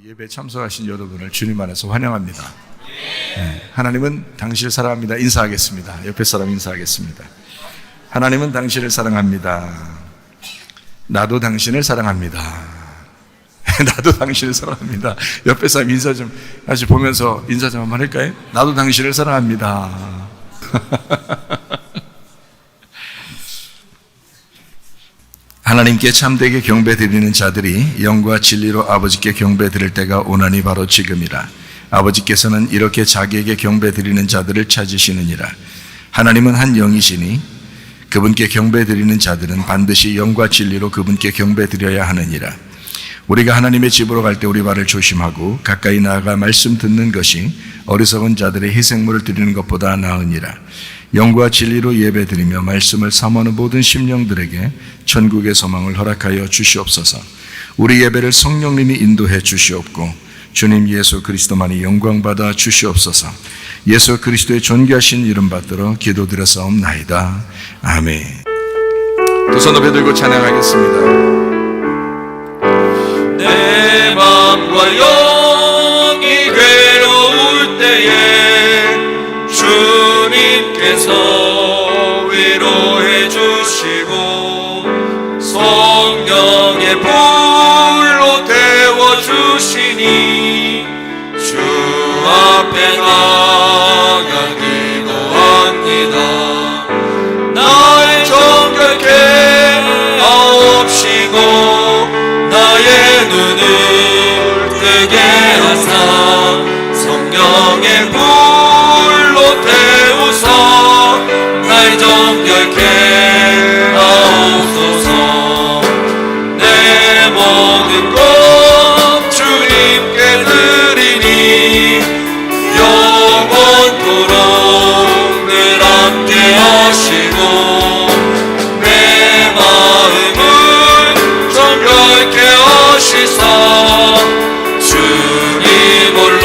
예배에 참석하신 여러분을 주님 안에서 환영합니다. 하나님은 당신을 사랑합니다. 인사하겠습니다. 옆에 사람 인사하겠습니다. 하나님은 당신을 사랑합니다. 나도 당신을 사랑합니다. 나도 당신을 사랑합니다. 옆에 사람 인사 좀 다시 보면서 인사 좀 한번 할까요? 나도 당신을 사랑합니다. 하나님께 참되게 경배드리는 자들이 영과 진리로 아버지께 경배드릴 때가 오나니 바로 지금이라. 아버지께서는 이렇게 자기에게 경배드리는 자들을 찾으시느니라. 하나님은 한 영이시니 그분께 경배드리는 자들은 반드시 영과 진리로 그분께 경배드려야 하느니라. 우리가 하나님의 집으로 갈 때 우리 발을 조심하고 가까이 나아가 말씀 듣는 것이 어리석은 자들의 희생물을 드리는 것보다 나으니라. 영과 진리로 예배드리며 말씀을 사모하는 모든 심령들에게 천국의 소망을 허락하여 주시옵소서. 우리 예배를 성령님이 인도해 주시옵고 주님 예수 그리스도만이 영광받아 주시옵소서. 예수 그리스도의 존귀하신 이름 받들어 기도드렸사옵나이다. 아멘. 두 손 높이 들고 찬양하겠습니다. 내 맘과 영이 괴로울 때에 주님께서 위로해 주시고 성령의 불로 태워 주시니 주 앞에 나가 기도합니다. 날 정결케 하옵시고 나의 눈을 뜨게 하사 성령의 불로 태우사 날 정결케 하옵소서. 내 모든 것 주님께 드리니 영원토록 늘 함께 하시고 내 마음을 정결케 하시사 주님 홀로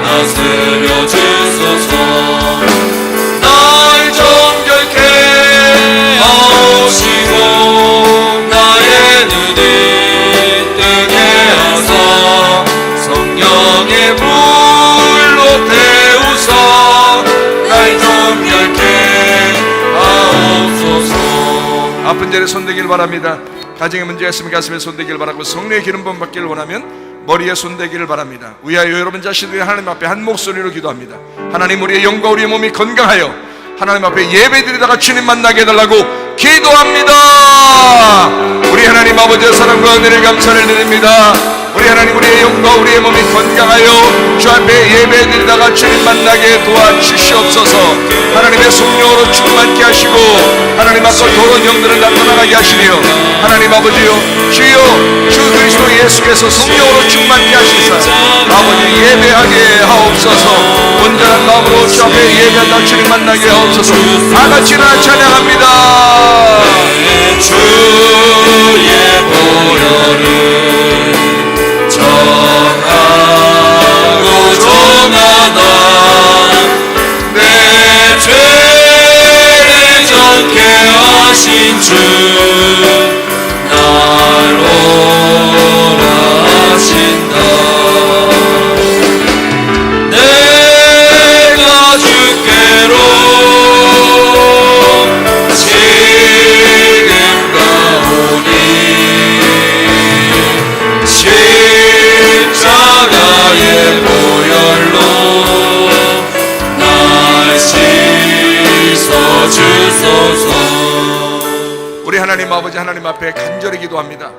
다스려 주소서. 날 정결케 하시고 나의 눈을 뜨게 하사 성령의 불로 태우사 날 정결케 하옵소서. 아픈 자리에 손대길 바랍니다. 가정에 문제가 있으면 가슴에 손대길 바라고 성령의 기름 부음 받기를 원하면 머리에 손대기를 바랍니다. 위하여 여러분 자신들이 하나님 앞에 한 목소리로 기도합니다. 하나님, 우리의 영과 우리의 몸이 건강하여 하나님 앞에 예배드리다가 주님 만나게 해달라고 기도합니다. 우리 하나님 아버지의 사랑과 은혜를 감사를 드립니다. 우리 하나님, 우리의 영과 우리의 몸이 건강하여 주 앞에 예배드리다가 주님 만나게 도와주시옵소서. 하나님의 성령으로 충만케 하시고 하나님 앞과 도른 영들을 나타나게 하시며 하나님 아버지요, 주여 주 그리스도 예수께서 성령으로 충만케 하시사 아버지 예배하게 하옵소서. 온전한 마음으로 주 앞에 예배하다 주님 만나게 하옵소서. 다같이 나 찬양합니다. 주의 보혈을 정하고 정하다 내 죄를 정케 하신 주 날 오라 하신다. 내가 주께로 지금 가오니 십자가의 보혈로 날 씻어주소서. 우리 하나님 아버지, 하나님 앞에 간절히 기도합니다.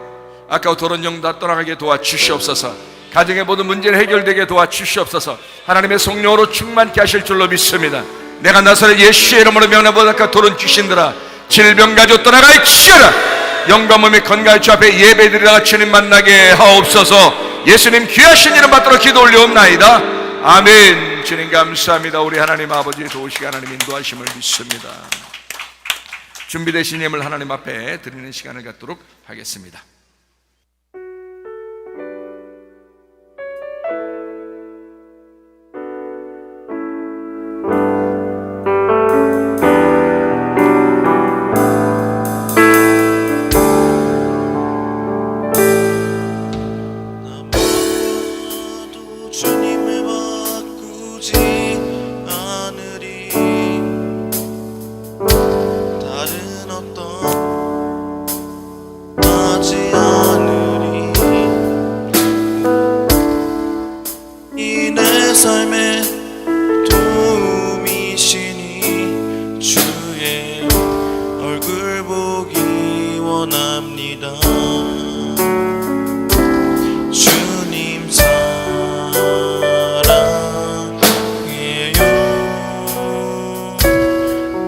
아까워 도른 영 다 떠나가게 도와주시옵소서. 가정의 모든 문제를 해결되게 도와주시옵소서. 하나님의 성령으로 충만케 하실 줄로 믿습니다. 내가 나사렛 예수의 이름으로 명하노니 아까 도른 귀신들아 질병 가지고 떠나갈지어다. 영과 몸이 건강할 주 앞에 예배드리다가 주님 만나게 하옵소서. 예수님 귀하신 이름 받들어 기도 올려옵나이다. 아멘. 주님 감사합니다. 우리 하나님 아버지 도우시게 하나님 인도하심을 믿습니다. 준비되신 예물 하나님 앞에 드리는 시간을 갖도록 하겠습니다. 삶의 도움이시니 주의 얼굴 보기 원합니다. 주님 사랑해요.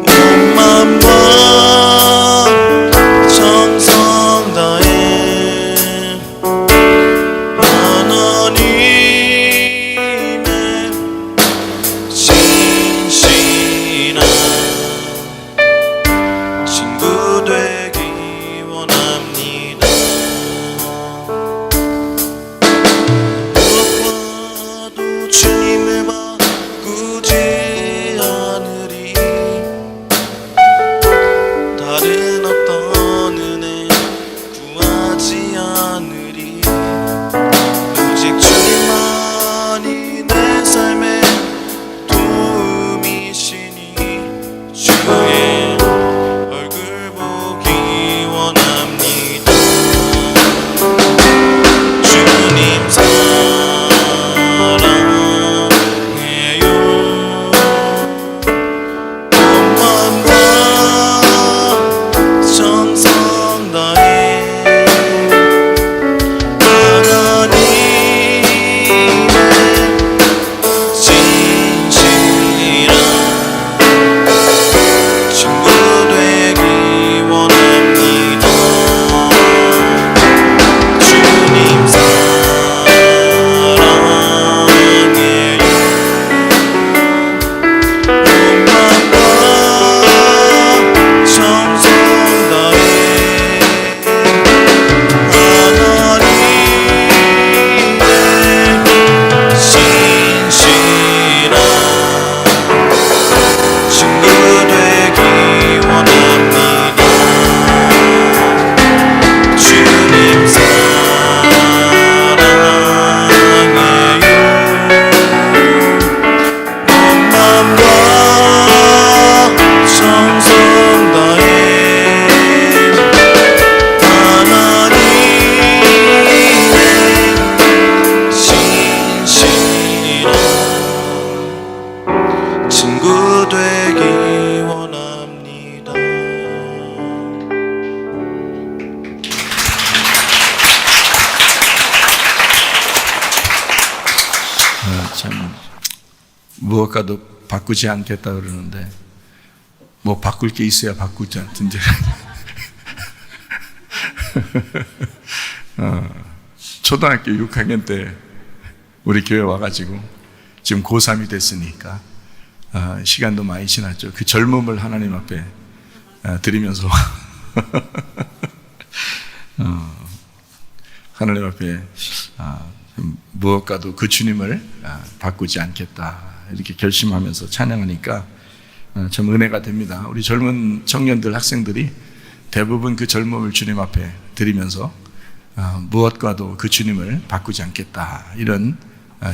온 마음과 정성 다해 하나님의 진실한 친구 되기 원합니다. 무엇과도 주님을 바꾸지 않으리. 다른 어떤 은혜 구하지 않으리. 오직 주님만이 내 삶의 도움이시니 주의 얼굴 보기 원합니다. 주님 사랑해요. 온 마음과 정성 다해 하나님의 진실한 친구 되기 원합니다. 주님 사랑해요. 온 마음과 정성 다해 하나님의 진실한 친구 되기 원합니다. 주님 사랑해요. 온 마음과 정성 다해 하나님의 진실한 친구 되기 원합니다. 참 무엇과도 바꾸지 않겠다 그러는데 뭐 바꿀 게 있어야 바꾸지 않던데. 초등학교 6학년 때 우리 교회 와가지고 지금 고3이 됐으니까 시간도 많이 지났죠. 그 젊음을 하나님 앞에 드리면서 하나님 앞에 무엇과도 그 주님을 바꾸지 않겠다 이렇게 결심하면서 찬양하니까 참 은혜가 됩니다. 우리 젊은 청년들, 학생들이 대부분 그 젊음을 주님 앞에 드리면서 무엇과도 그 주님을 바꾸지 않겠다 이런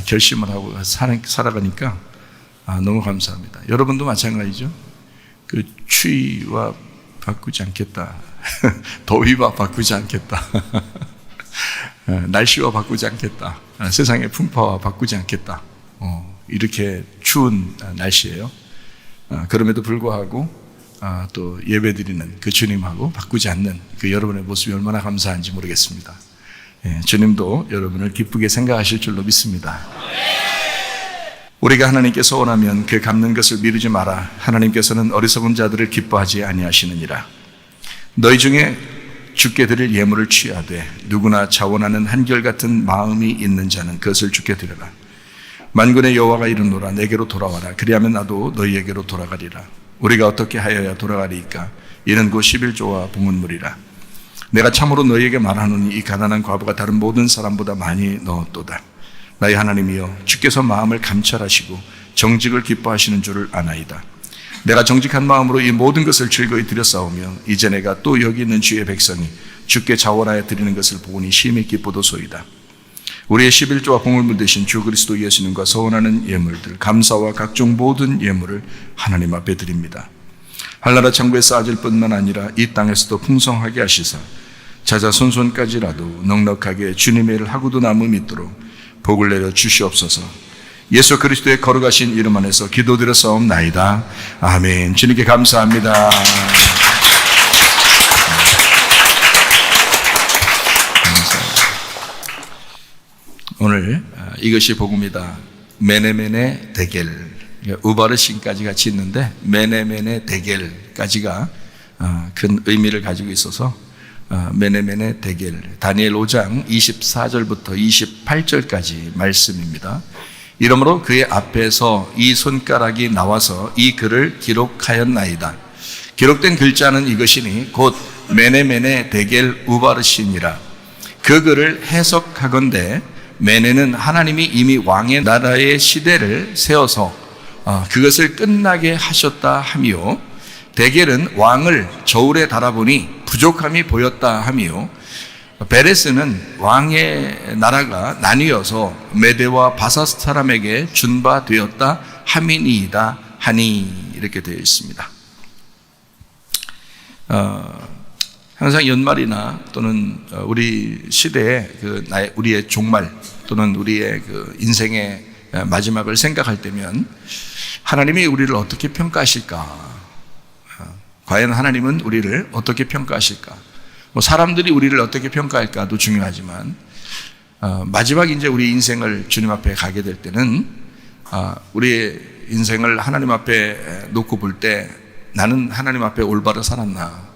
결심을 하고 살아가니까 너무 감사합니다. 여러분도 마찬가지죠. 그 추위와 바꾸지 않겠다. 더위와 바꾸지 않겠다. 날씨와 바꾸지 않겠다. 세상의 풍파와 바꾸지 않겠다. 이렇게 추운 날씨예요. 그럼에도 불구하고 또 예배드리는 그 주님하고 바꾸지 않는 그 여러분의 모습이 얼마나 감사한지 모르겠습니다. 주님도 여러분을 기쁘게 생각하실 줄로 믿습니다. 우리가 하나님께서 원하면 그 갚는 것을 미루지 마라. 하나님께서는 어리석은 자들을 기뻐하지 아니하시느니라. 너희 중에 주께 드릴 예물을 취하되 누구나 자원하는 한결같은 마음이 있는 자는 그것을 주께 드려라. 만군의 여호와가 이르노라. 내게로 돌아와라. 그리하면 나도 너희에게로 돌아가리라. 우리가 어떻게 하여야 돌아가리이까? 이는 곧 11조와 봉헌물이라. 내가 참으로 너희에게 말하노니 이 가난한 과부가 다른 모든 사람보다 많이 넣었도다. 나의 하나님이여, 주께서 마음을 감찰하시고 정직을 기뻐하시는 줄을 아나이다. 내가 정직한 마음으로 이 모든 것을 즐거이 드렸사오며 이제 내가 또 여기 있는 주의 백성이 주께 자원하여 드리는 것을 보니 심히 기쁘도소이다. 우리의 11조와 봉헌물 되신 주 그리스도 예수님과 서원하는 예물들, 감사와 각종 모든 예물을 하나님 앞에 드립니다. 한나라 창고에 쌓아질 뿐만 아니라 이 땅에서도 풍성하게 하시사 자자손손까지라도 넉넉하게 주님의 일을 하고도 남음이 있도록 복을 내려 주시옵소서. 예수 그리스도의 거룩하신 이름 안에서 기도드렸사옵나이다. 아멘. 주님께 감사합니다. 오늘 이것이 복음이다. 메네메네 데겔, 우바르신까지 같이 있는데 메네메네 데겔까지가 큰 의미를 가지고 있어서 메네메네 데겔, 다니엘 5장 24절부터 28절까지 말씀입니다. 이러므로 그의 앞에서 이 손가락이 나와서 이 글을 기록하였나이다. 기록된 글자는 이것이니 곧 메네메네 데겔 우바르신이라. 그 글을 해석하건대 메네는 하나님이 이미 왕의 나라의 시대를 세워서 그것을 끝나게 하셨다 하며, 데겔은 왕을 저울에 달아보니 부족함이 보였다 하며, 베레스는 왕의 나라가 나뉘어서 메대와 바사스 사람에게 준 바 되었다 함이니이다 하니, 이렇게 되어 있습니다. 항상 연말이나 또는 우리 시대의 우리의 종말 또는 우리의 인생의 마지막을 생각할 때면 하나님이 우리를 어떻게 평가하실까? 과연 하나님은 우리를 어떻게 평가하실까? 사람들이 우리를 어떻게 평가할까도 중요하지만 마지막 이제 우리 인생을 주님 앞에 가게 될 때는 우리의 인생을 하나님 앞에 놓고 볼 때 나는 하나님 앞에 올바로 살았나?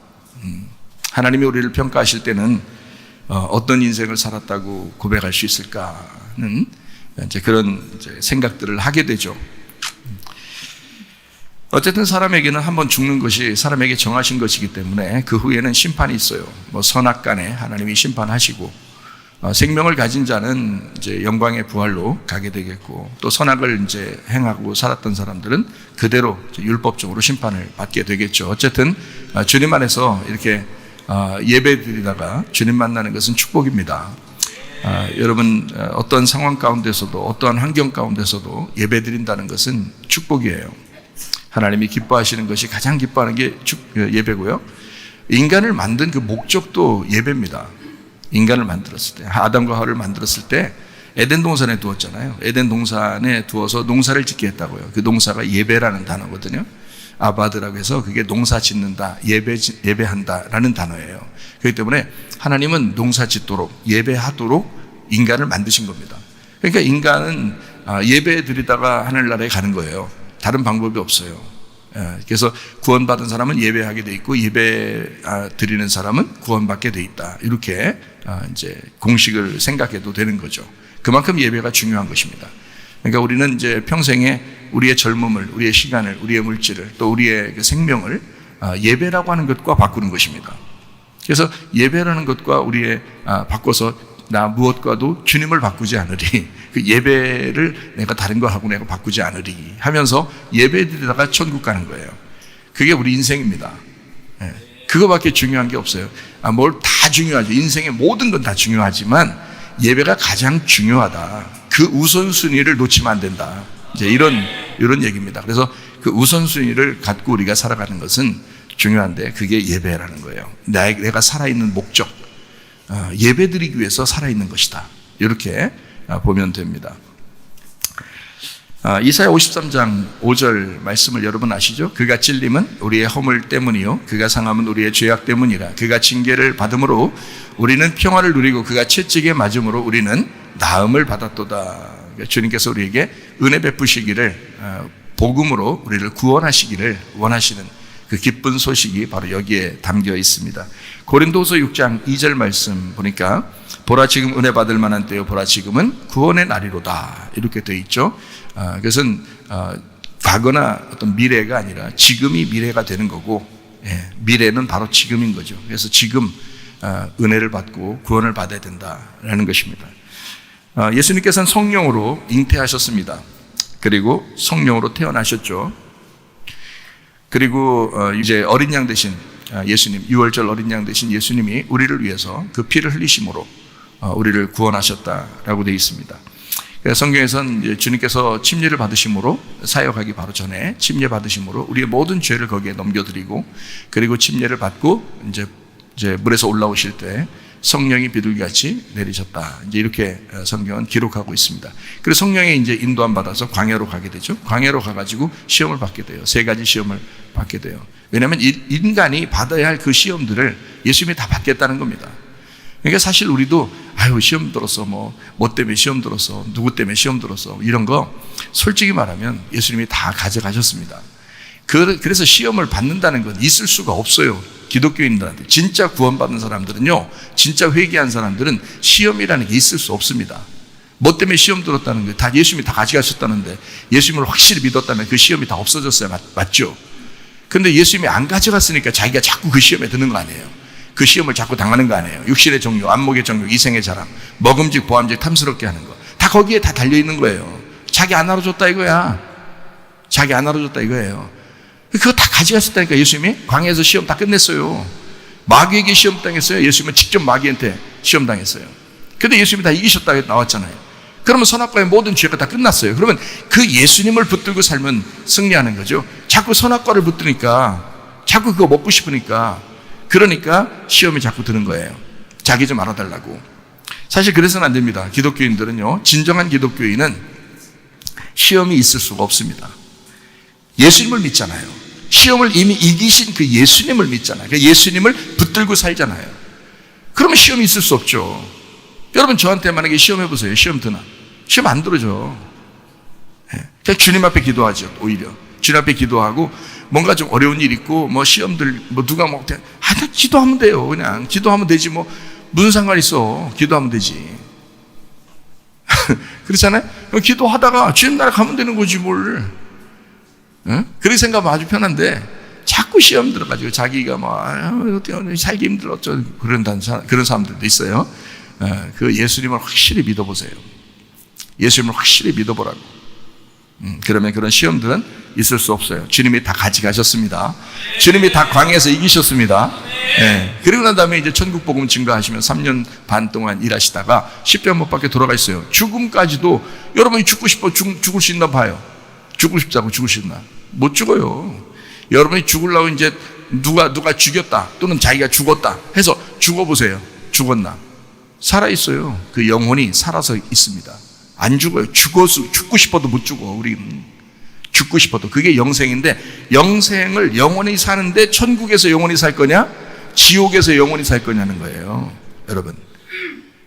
하나님이 우리를 평가하실 때는 어떤 인생을 살았다고 고백할 수 있을까는 이제 그런 생각들을 하게 되죠. 어쨌든 사람에게는 한번 죽는 것이 사람에게 정하신 것이기 때문에 그 후에는 심판이 있어요. 선악간에 하나님이 심판하시고, 생명을 가진 자는 이제 영광의 부활로 가게 되겠고, 또 선악을 이제 행하고 살았던 사람들은 그대로 율법적으로 심판을 받게 되겠죠. 어쨌든 주님 안에서 이렇게 예배드리다가 주님 만나는 것은 축복입니다. 여러분, 어떤 상황 가운데서도 어떠한 환경 가운데서도 예배드린다는 것은 축복이에요. 하나님이 기뻐하시는 것이 가장 기뻐하는 게 예배고요. 인간을 만든 그 목적도 예배입니다. 인간을 만들었을 때, 아담과 하와를 만들었을 때 에덴 동산에 두었잖아요. 에덴 동산에 두어서 농사를 짓게 했다고요. 그 농사가 예배라는 단어거든요. 아바드라고 해서 그게 농사 짓는다, 예배한다라는 단어예요. 그렇기 때문에 하나님은 농사 짓도록, 예배하도록 인간을 만드신 겁니다. 그러니까 인간은 예배 드리다가 하늘나라에 가는 거예요. 다른 방법이 없어요. 그래서 구원받은 사람은 예배하게 돼 있고, 예배 드리는 사람은 구원받게 돼 있다. 이렇게 이제 공식을 생각해도 되는 거죠. 그만큼 예배가 중요한 것입니다. 그러니까 우리는 이제 평생에 우리의 젊음을, 우리의 시간을, 우리의 물질을, 또 우리의 생명을 예배라고 하는 것과 바꾸는 것입니다. 그래서 예배라는 것과 우리의 바꿔서 나 무엇과도 주님을 바꾸지 않으리, 그 예배를 내가 다른 거 하고 내가 바꾸지 않으리 하면서 예배 드리다가 천국 가는 거예요. 그게 우리 인생입니다. 그거밖에 중요한 게 없어요. 뭘 다 중요하죠. 인생의 모든 건 다 중요하지만 예배가 가장 중요하다. 그 우선순위를 놓치면 안 된다. 이제 이런 얘기입니다. 그래서 그 우선순위를 갖고 우리가 살아가는 것은 중요한데, 그게 예배라는 거예요. 내가 살아있는 목적, 예배드리기 위해서 살아있는 것이다. 이렇게 보면 됩니다. 이사야 53장 5절 말씀을 여러분 아시죠? 그가 찔림은 우리의 허물 때문이요 그가 상함은 우리의 죄악 때문이라. 그가 징계를 받음으로 우리는 평화를 누리고 그가 채찍에 맞음으로 우리는 나음을 받았도다. 주님께서 우리에게 은혜 베푸시기를, 복음으로 우리를 구원하시기를 원하시는 그 기쁜 소식이 바로 여기에 담겨 있습니다. 고린도서 6장 2절 말씀 보니까 보라 지금 은혜 받을 만한 때요 보라 지금은 구원의 날이로다, 이렇게 되어 있죠. 그것은 과거나 어떤 미래가 아니라 지금이 미래가 되는 거고, 미래는 바로 지금인 거죠. 그래서 지금 은혜를 받고 구원을 받아야 된다라는 것입니다. 예수님께서는 성령으로 잉태하셨습니다. 그리고 성령으로 태어나셨죠. 그리고 이제 어린 양 되신 예수님, 6월절 어린 양 되신 예수님이 우리를 위해서 그 피를 흘리심으로 우리를 구원하셨다라고 되어 있습니다. 성경에서는 이제 주님께서 침례를 받으심으로, 사역하기 바로 전에 침례 받으심으로 우리의 모든 죄를 거기에 넘겨드리고, 그리고 침례를 받고 이제 물에서 올라오실 때 성령이 비둘기같이 내리셨다. 이제 이렇게 성경은 기록하고 있습니다. 그래서 성령의 이제 인도함 받아서 광야로 가게 되죠. 광야로 가가지고 시험을 받게 돼요. 3가지 시험을 받게 돼요. 왜냐하면 인간이 받아야 할 그 시험들을 예수님이 다 받겠다는 겁니다. 그러니까 사실 우리도 시험 들었어, 뭐 때문에 시험 들었어, 누구 때문에 시험 들었어, 이런 거 솔직히 말하면 예수님이 다 가져가셨습니다. 그래서 시험을 받는다는 건 있을 수가 없어요. 기독교인들한테 진짜 구원받은 사람들은요, 진짜 회개한 사람들은 시험이라는 게 있을 수 없습니다. 뭐 때문에 시험 들었다는 거 다 예수님이 다 가져가셨다는데, 예수님을 확실히 믿었다면 그 시험이 다 없어졌어요. 맞죠? 근데 예수님이 안 가져갔으니까 자기가 자꾸 그 시험에 드는 거 아니에요. 그 시험을 자꾸 당하는 거 아니에요. 육신의 정욕, 안목의 정욕, 이생의 자랑, 먹음직, 보암직, 탐스럽게 하는 거 다 거기에 다 달려있는 거예요. 자기 안 알아줬다 이거야. 자기 안 알아줬다 이거예요. 그거 다 가져갔었다니까. 예수님이 광야에서 시험 다 끝냈어요. 마귀에게 시험 당했어요. 예수님은 직접 마귀한테 시험 당했어요. 근데 예수님이 다 이기셨다고 나왔잖아요. 그러면 선악과의 모든 죄가 다 끝났어요. 그러면 그 예수님을 붙들고 살면 승리하는 거죠. 자꾸 선악과를 붙드니까, 자꾸 그거 먹고 싶으니까, 그러니까 시험이 자꾸 드는 거예요. 자기 좀 알아달라고. 사실 그래서는 안 됩니다. 기독교인들은요, 진정한 기독교인은 시험이 있을 수가 없습니다. 예수님을 믿잖아요. 시험을 이미 이기신 그 예수님을 믿잖아요. 그 예수님을 붙들고 살잖아요. 그러면 시험이 있을 수 없죠. 여러분, 저한테 만약에 시험해보세요. 시험 드나? 시험 안 들어죠. 그냥 주님 앞에 기도하죠. 오히려 주님 앞에 기도하고, 뭔가 좀 어려운 일 있고, 뭐 시험들, 뭐 누가 뭐, 나 기도하면 돼요. 그냥 기도하면 되지. 뭐 무슨 상관 있어. 기도하면 되지. 그렇잖아요. 그럼 기도하다가 주님 나라 가면 되는 거지 뭘. 그렇게 생각하면 아주 편한데, 자꾸 시험 들어가지고 자기가 어떻게 살기 힘들어 그런 사람들도 있어요. 그 예수님을 확실히 믿어보세요. 예수님을 확실히 믿어보라고. 그러면 그런 시험들은 있을 수 없어요. 주님이 다 가져가셨습니다. 주님이 다 광야에서 이기셨습니다. 네. 그리고 난 다음에 이제 천국 복음 증거하시면 3년 반 동안 일하시다가 십자가 못 박혀 돌아가 있어요. 죽음까지도, 여러분이 죽고 싶어 죽을 수 있나 봐요. 죽고 싶다고 죽을 수 있나? 못 죽어요. 여러분이 죽으려고 이제 누가 죽였다, 또는 자기가 죽었다 해서 죽어보세요. 죽었나? 살아있어요. 그 영혼이 살아서 있습니다. 안 죽어요. 죽고 싶어도 못 죽어. 우리는 죽고 싶어도. 그게 영생인데, 영생을 영원히 사는데 천국에서 영원히 살 거냐, 지옥에서 영원히 살 거냐는 거예요, 여러분.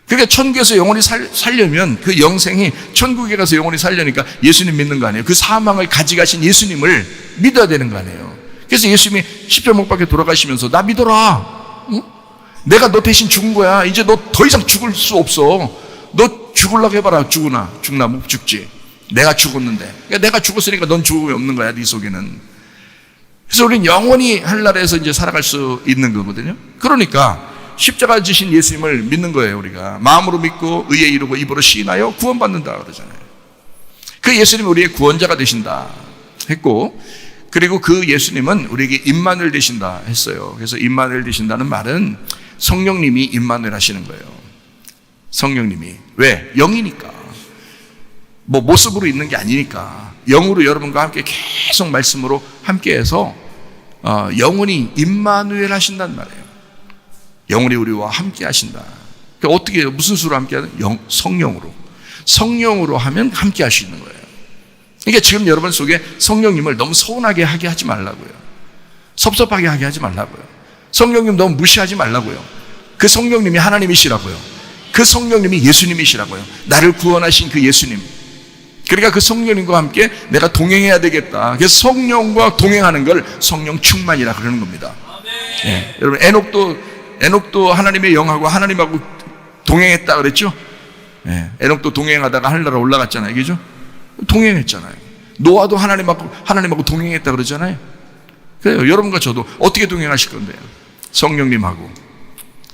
그러니까 천국에서 영원히 살려면 그 영생이 천국에 가서 영원히 살려니까 예수님 믿는 거 아니에요. 그 사망을 가져가신 예수님을 믿어야 되는 거 아니에요. 그래서 예수님이 십자가 못 박혀 돌아가시면서 나 믿어라. 응? 내가 너 대신 죽은 거야. 이제 너 더 이상 죽을 수 없어. 너 죽으려고 해봐라. 죽나? 못 죽지. 내가 죽었는데. 그러니까 내가 죽었으니까 넌 죽음이 없는 거야, 네 속에는. 그래서 우리는 영원히 하늘나라에서 이제 살아갈 수 있는 거거든요. 그러니까 십자가 지신 예수님을 믿는 거예요. 우리가 마음으로 믿고 의에 이르고 입으로 시인하여 구원받는다 그러잖아요. 그 예수님이 우리의 구원자가 되신다 했고, 그리고 그 예수님은 우리에게 임마누엘 되신다 했어요. 그래서 임마누엘 되신다는 말은 성령님이 임마누엘 하시는 거예요. 성령님이. 왜? 영이니까. 뭐 모습으로 있는 게 아니니까. 영으로 여러분과 함께 계속 말씀으로 함께해서 영원히 임마누엘 하신단 말이에요. 영원히 우리와 함께 하신다. 그러니까 어떻게 해요? 무슨 수로 함께 하는? 성령으로. 성령으로 하면 함께 할 수 있는 거예요. 그러니까 지금 여러분 속에 성령님을 너무 서운하게 하게 하지 말라고요. 섭섭하게 하게 하지 말라고요. 성령님 너무 무시하지 말라고요. 그 성령님이 하나님이시라고요. 그 성령님이 예수님이시라고요. 나를 구원하신 그 예수님. 그러니까 그 성령님과 함께 내가 동행해야 되겠다. 그래서 성령과 동행하는 걸 성령 충만이라 그러는 겁니다. 네. 여러분, 에녹도 하나님의 영하고 하나님하고 동행했다 그랬죠? 네. 에녹도 동행하다가 하늘나라 올라갔잖아요. 그죠? 동행했잖아요. 노아도 하나님하고 동행했다 그러잖아요. 그래요. 여러분과 저도 어떻게 동행하실 건데요? 성령님하고.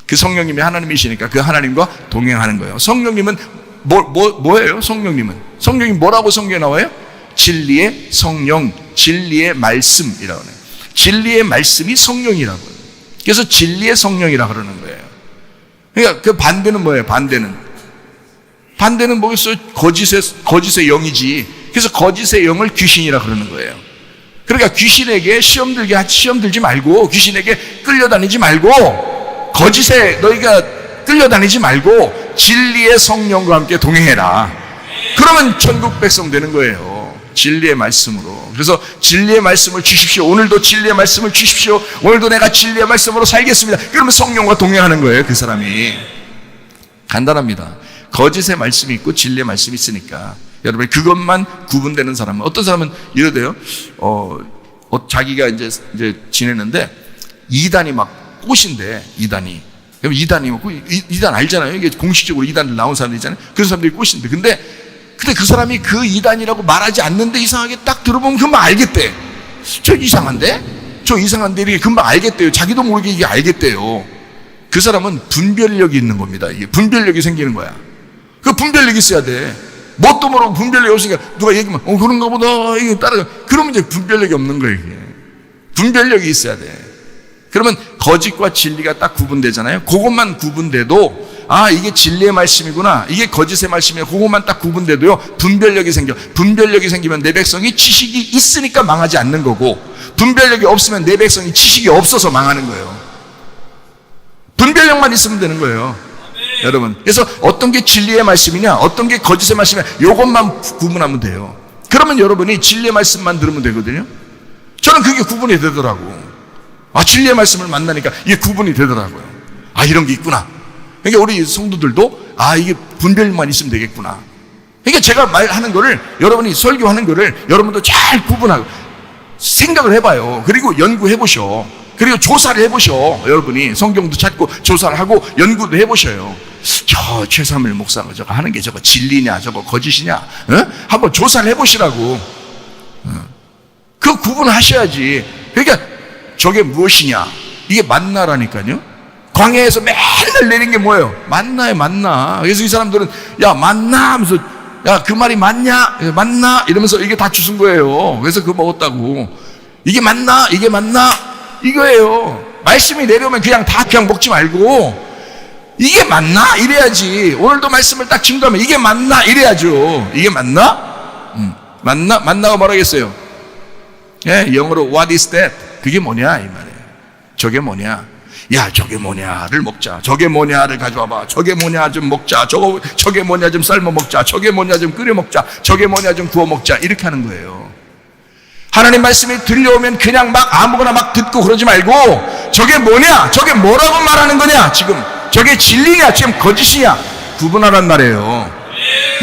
그 성령님이 하나님이시니까 그 하나님과 동행하는 거예요. 성령님은 뭐예요? 성령님 뭐라고 성경에 나와요? 진리의 성령, 진리의 말씀이라고 해요. 진리의 말씀이 성령이라고 해요. 그래서 진리의 성령이라고 그러는 거예요. 그러니까 그 반대는 뭐예요? 반대는 뭐겠어요? 거짓의 영이지. 그래서 거짓의 영을 귀신이라고 그러는 거예요. 그러니까 귀신에게 시험 들지 말고, 귀신에게 끌려다니지 말고, 거짓에 너희가 끌려다니지 말고 진리의 성령과 함께 동행해라. 그러면 천국 백성 되는 거예요. 진리의 말씀으로. 그래서 진리의 말씀을 주십시오. 오늘도 진리의 말씀을 주십시오. 오늘도 내가 진리의 말씀으로 살겠습니다. 그러면 성령과 동행하는 거예요, 그 사람이. 간단합니다. 거짓의 말씀이 있고 진리의 말씀이 있으니까 여러분, 그것만 구분되는 사람은, 어떤 사람은 이러대요. 자기가 이제 지내는데 이단이 막 꼬신대. 이단이. 그럼 이단이 뭐 이단 알잖아요. 이게 공식적으로 이단들 나온 사람들 있잖아요. 그런 사람들이 꼬신대. 근데 그 사람이 그 이단이라고 말하지 않는데 이상하게 딱 들어보면 금방 알겠대. 저 이상한데? 저 이상한데 이렇게 금방 알겠대요. 자기도 모르게 이게 알겠대요. 그 사람은 분별력이 있는 겁니다. 이게 분별력이 생기는 거야. 그 분별력이 있어야 돼. 뭣도 모르고 분별력이 없으니까 누가 얘기하면 그런가 보다 이게 따라가. 그러면 이제 분별력이 없는 거예요. 이게. 분별력이 있어야 돼. 그러면 거짓과 진리가 딱 구분되잖아요. 그것만 구분돼도 이게 진리의 말씀이구나, 이게 거짓의 말씀이야, 그것만 딱 구분돼도요 분별력이 생겨. 분별력이 생기면 내 백성이 지식이 있으니까 망하지 않는 거고, 분별력이 없으면 내 백성이 지식이 없어서 망하는 거예요. 분별력만 있으면 되는 거예요. 여러분, 그래서 어떤 게 진리의 말씀이냐, 어떤 게 거짓의 말씀이냐, 이것만 구분하면 돼요. 그러면 여러분이 진리의 말씀만 들으면 되거든요. 저는 그게 구분이 되더라고. 진리의 말씀을 만나니까 이게 구분이 되더라고요. 이런 게 있구나. 그러니까 우리 성도들도 이게 분별만 있으면 되겠구나. 그러니까 제가 말하는 거를, 여러분이 설교하는 거를 여러분도 잘 구분하고 생각을 해봐요. 그리고 연구해 보셔. 그리고 조사를 해보셔. 여러분이 성경도 찾고 조사를 하고 연구도 해보셔요. 저 최삼일 목사가 저거 하는 게 저거 진리냐 저거 거짓이냐, 한번 조사를 해보시라고. 그 구분을 하셔야지. 그러니까 저게 무엇이냐, 이게 만나라니까요. 광야에서 맨날 내린 게 뭐예요? 만나요, 만나. 그래서 이 사람들은 야 만나 하면서 야 그 말이 맞냐, 맞나 이러면서 이게 다 주신 거예요. 그래서 그거 먹었다고. 이게 맞나, 이게 맞나, 이거예요. 말씀이 내려오면 그냥 먹지 말고 이게 맞나 이래야지. 오늘도 말씀을 딱 증거하면 이게 맞나 이래야죠. 이게 맞나? 맞나가 뭐라겠어요? 영어로 what is that? 그게 뭐냐 이 말이에요. 저게 뭐냐? 야 저게 뭐냐를 먹자. 저게 뭐냐를 가져와봐. 저게 뭐냐 좀 먹자. 저게 뭐냐 좀 삶아 먹자. 저게 뭐냐 좀 끓여 먹자. 저게 뭐냐 좀 구워 먹자. 이렇게 하는 거예요. 하나님 말씀이 들려오면 그냥 막 아무거나 막 듣고 그러지 말고 저게 뭐냐, 저게 뭐라고 말하는 거냐, 지금 저게 진리냐 지금 거짓이냐 구분하란 말이에요.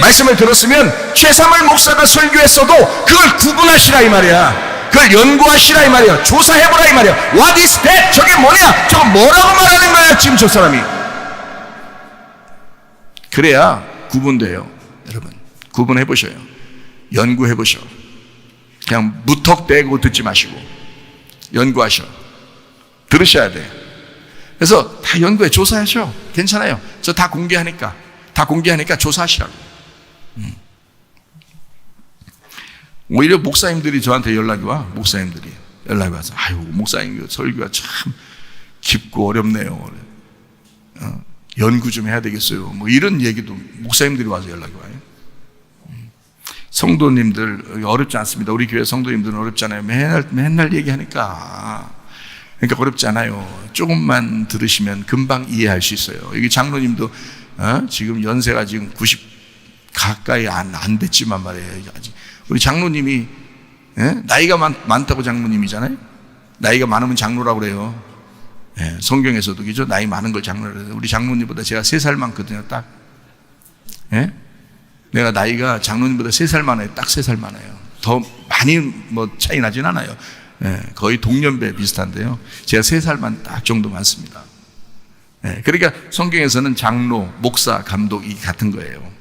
말씀을 들었으면 최삼월 목사가 설교했어도 그걸 구분하시라 이 말이야. 그걸 연구하시라 이 말이야. 조사해보라 이 말이야. What is that? 저게 뭐냐, 저거 뭐라고 말하는 거야 지금 저 사람이. 그래야 구분돼요. 여러분 구분해보셔요. 연구해보셔. 그냥 무턱대고 듣지 마시고 연구하셔. 들으셔야 돼. 그래서 다 연구해, 조사하셔. 괜찮아요. 저 다 공개하니까 조사하시라고. 오히려 목사님들이 저한테 연락이 와. 목사님들이 연락이 와서 아유 목사님 설교가 참 깊고 어렵네요. 연구 좀 해야 되겠어요. 뭐 이런 얘기도 목사님들이 와서 연락이 와요. 성도님들 어렵지 않습니다. 우리 교회 성도님들은 어렵지 않아요. 맨날 얘기하니까. 그러니까 어렵지 않아요. 조금만 들으시면 금방 이해할 수 있어요. 여기 장로님도 지금 연세가 지금 90 가까이 안 됐지만 말이에요. 아직 우리 장로님이 나이가 많다고 장로님이잖아요. 나이가 많으면 장로라고 그래요. 성경에서도 그죠? 나이 많은 걸 장로라고 해요. 우리 장로님보다 제가 3살 많거든요. 딱. 내가 나이가 장로님보다 3살 많아요. 딱 3살 많아요. 더 많이 뭐 차이 나진 않아요. 거의 동년배 비슷한데요. 제가 3살만 딱 정도 많습니다. 그러니까 성경에서는 장로, 목사, 감독이 같은 거예요.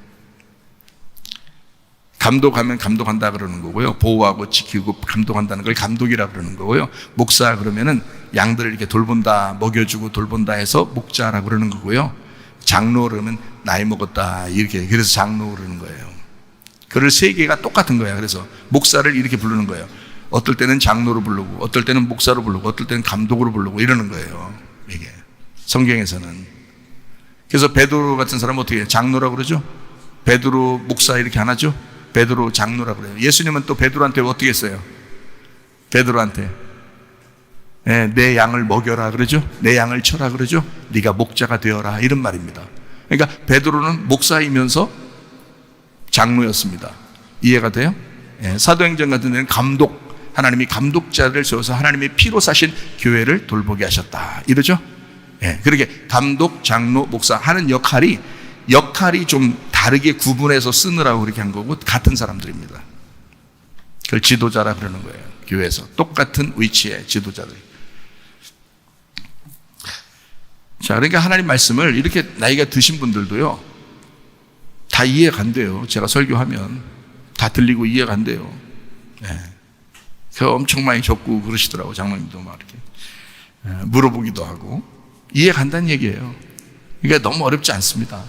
감독하면 감독한다 그러는 거고요. 보호하고 지키고 감독한다는 걸 감독이라 그러는 거고요. 목사 그러면은 양들을 이렇게 돌본다, 먹여주고 돌본다 해서 목자라 그러는 거고요. 장로 그러면 나이 먹었다 이렇게, 그래서 장로 그러는 거예요. 그를 3개가 똑같은 거야. 그래서 목사를 이렇게 부르는 거예요. 어떨 때는 장로로 부르고, 어떨 때는 목사로 부르고, 어떨 때는 감독으로 부르고 이러는 거예요. 이게 성경에서는. 그래서 베드로 같은 사람은 어떻게 해요? 장로라고 그러죠. 베드로 목사 이렇게 안 하죠. 베드로 장로라고 그래요. 예수님은 또 베드로한테 어떻게 했어요? 베드로한테 내 양을 먹여라 그러죠. 내 양을 쳐라 그러죠. 네가 목자가 되어라 이런 말입니다. 그러니까 베드로는 목사이면서 장로였습니다. 이해가 돼요? 사도행전 같은 데는 하나님이 감독자를 세워서 하나님의 피로 사신 교회를 돌보게 하셨다 이러죠. 그렇게 감독, 장로, 목사 하는 역할이 좀 다르게 구분해서 쓰느라고 그렇게 한 거고 같은 사람들입니다. 그걸 지도자라 그러는 거예요. 교회에서 똑같은 위치의 지도자들. 자, 그러니까 하나님 말씀을 이렇게 나이가 드신 분들도요 다 이해가 안 돼요. 제가 설교하면 다 들리고 이해가 안 돼요. 그 엄청 많이 적고 그러시더라고. 장로님도 막 이렇게 물어보기도 하고 이해가 간다는 얘기예요. 그러니까 너무 어렵지 않습니다.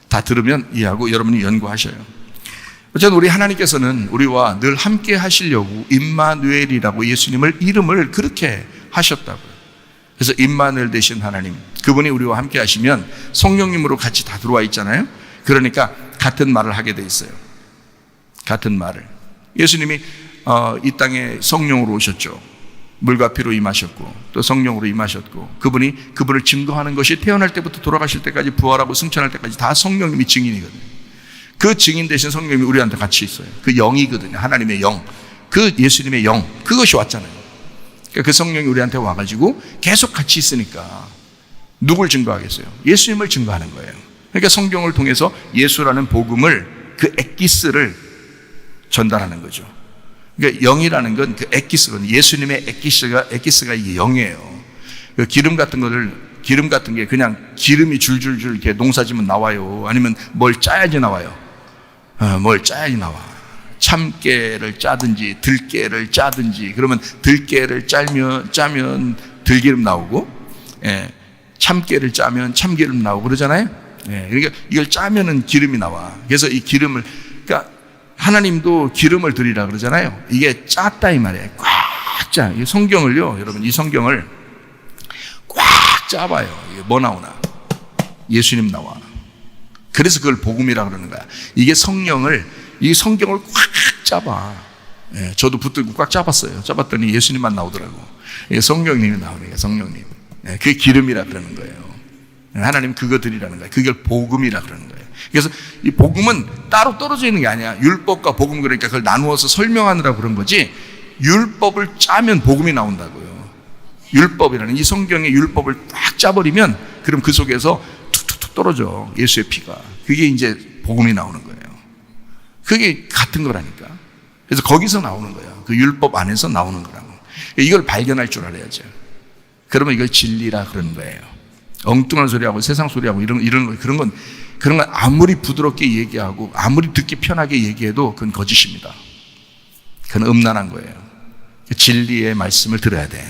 다 들으면 이해하고 여러분이 연구하셔요. 어쨌든 우리 하나님께서는 우리와 늘 함께 하시려고 임마누엘이라고 예수님을 이름을 그렇게 하셨다고요. 그래서 임마누엘 되신 하나님, 그분이 우리와 함께 하시면 성령님으로 같이 다 들어와 있잖아요. 그러니까 같은 말을 하게 돼 있어요. 같은 말을. 예수님이 이 땅에 성령으로 오셨죠. 물과 피로 임하셨고 또 성령으로 임하셨고 그분을 증거하는 것이 태어날 때부터 돌아가실 때까지 부활하고 승천할 때까지 다 성령님이 증인이거든요. 그 증인 되신 성령님이 우리한테 같이 있어요. 그 영이거든요. 하나님의 영, 그 예수님의 영, 그것이 왔잖아요. 그러니까 그 성령이 우리한테 와가지고 계속 같이 있으니까 누굴 증거하겠어요? 예수님을 증거하는 거예요. 그러니까 성경을 통해서 예수라는 복음을, 그 엑기스를 전달하는 거죠. 그러니까 영이라는 건 그 엑기스거든요. 예수님의 엑기스가 이게 영이에요. 그 기름 같은 게 그냥 기름이 줄줄줄 이렇게 농사지면 나와요. 아니면 뭘 짜야지 나와요. 뭘 짜야지 나와. 참깨를 짜든지 들깨를 짜든지, 그러면 들깨를 짜면 들기름 나오고, 참깨를 짜면 참기름 나오고 그러잖아요. 그러니까 이걸 짜면은 기름이 나와. 그래서 이 기름을, 그러니까 하나님도 기름을 드리라 그러잖아요. 이게 짰다 이 말이에요. 꽉 짜. 이 성경을요, 여러분, 이 성경을 꽉 짜봐요. 이게 뭐 나오나? 예수님 나와. 그래서 그걸 복음이라 그러는 거야. 이게 이 성경을 꽉 짜봐. 저도 붙들고 꽉 짜봤어요. 짜봤더니 예수님만 나오더라고. 이게 성령님이 나오는 거예요. 성령님. 그게 기름이라 그러는 거예요. 하나님 그거 드리라는 거예요. 그걸 복음이라 그러는 거예요. 그래서 이 복음은 따로 떨어져 있는 게 아니야. 율법과 복음, 그러니까 그걸 나누어서 설명하느라고 그런 거지, 율법을 짜면 복음이 나온다고요. 율법이라는 이 성경의 율법을 딱 짜버리면 그럼 그 속에서 툭툭툭 떨어져. 예수의 피가. 그게 이제 복음이 나오는 거예요. 그게 같은 거라니까. 그래서 거기서 나오는 거예요. 그 율법 안에서 나오는 거라고. 이걸 발견할 줄 알아야죠. 그러면 이걸 진리라 그러는 거예요. 엉뚱한 소리하고 세상 소리하고 이런 거, 그런 건 아무리 부드럽게 얘기하고 아무리 듣기 편하게 얘기해도 그건 거짓입니다. 그건 음란한 거예요. 진리의 말씀을 들어야 돼.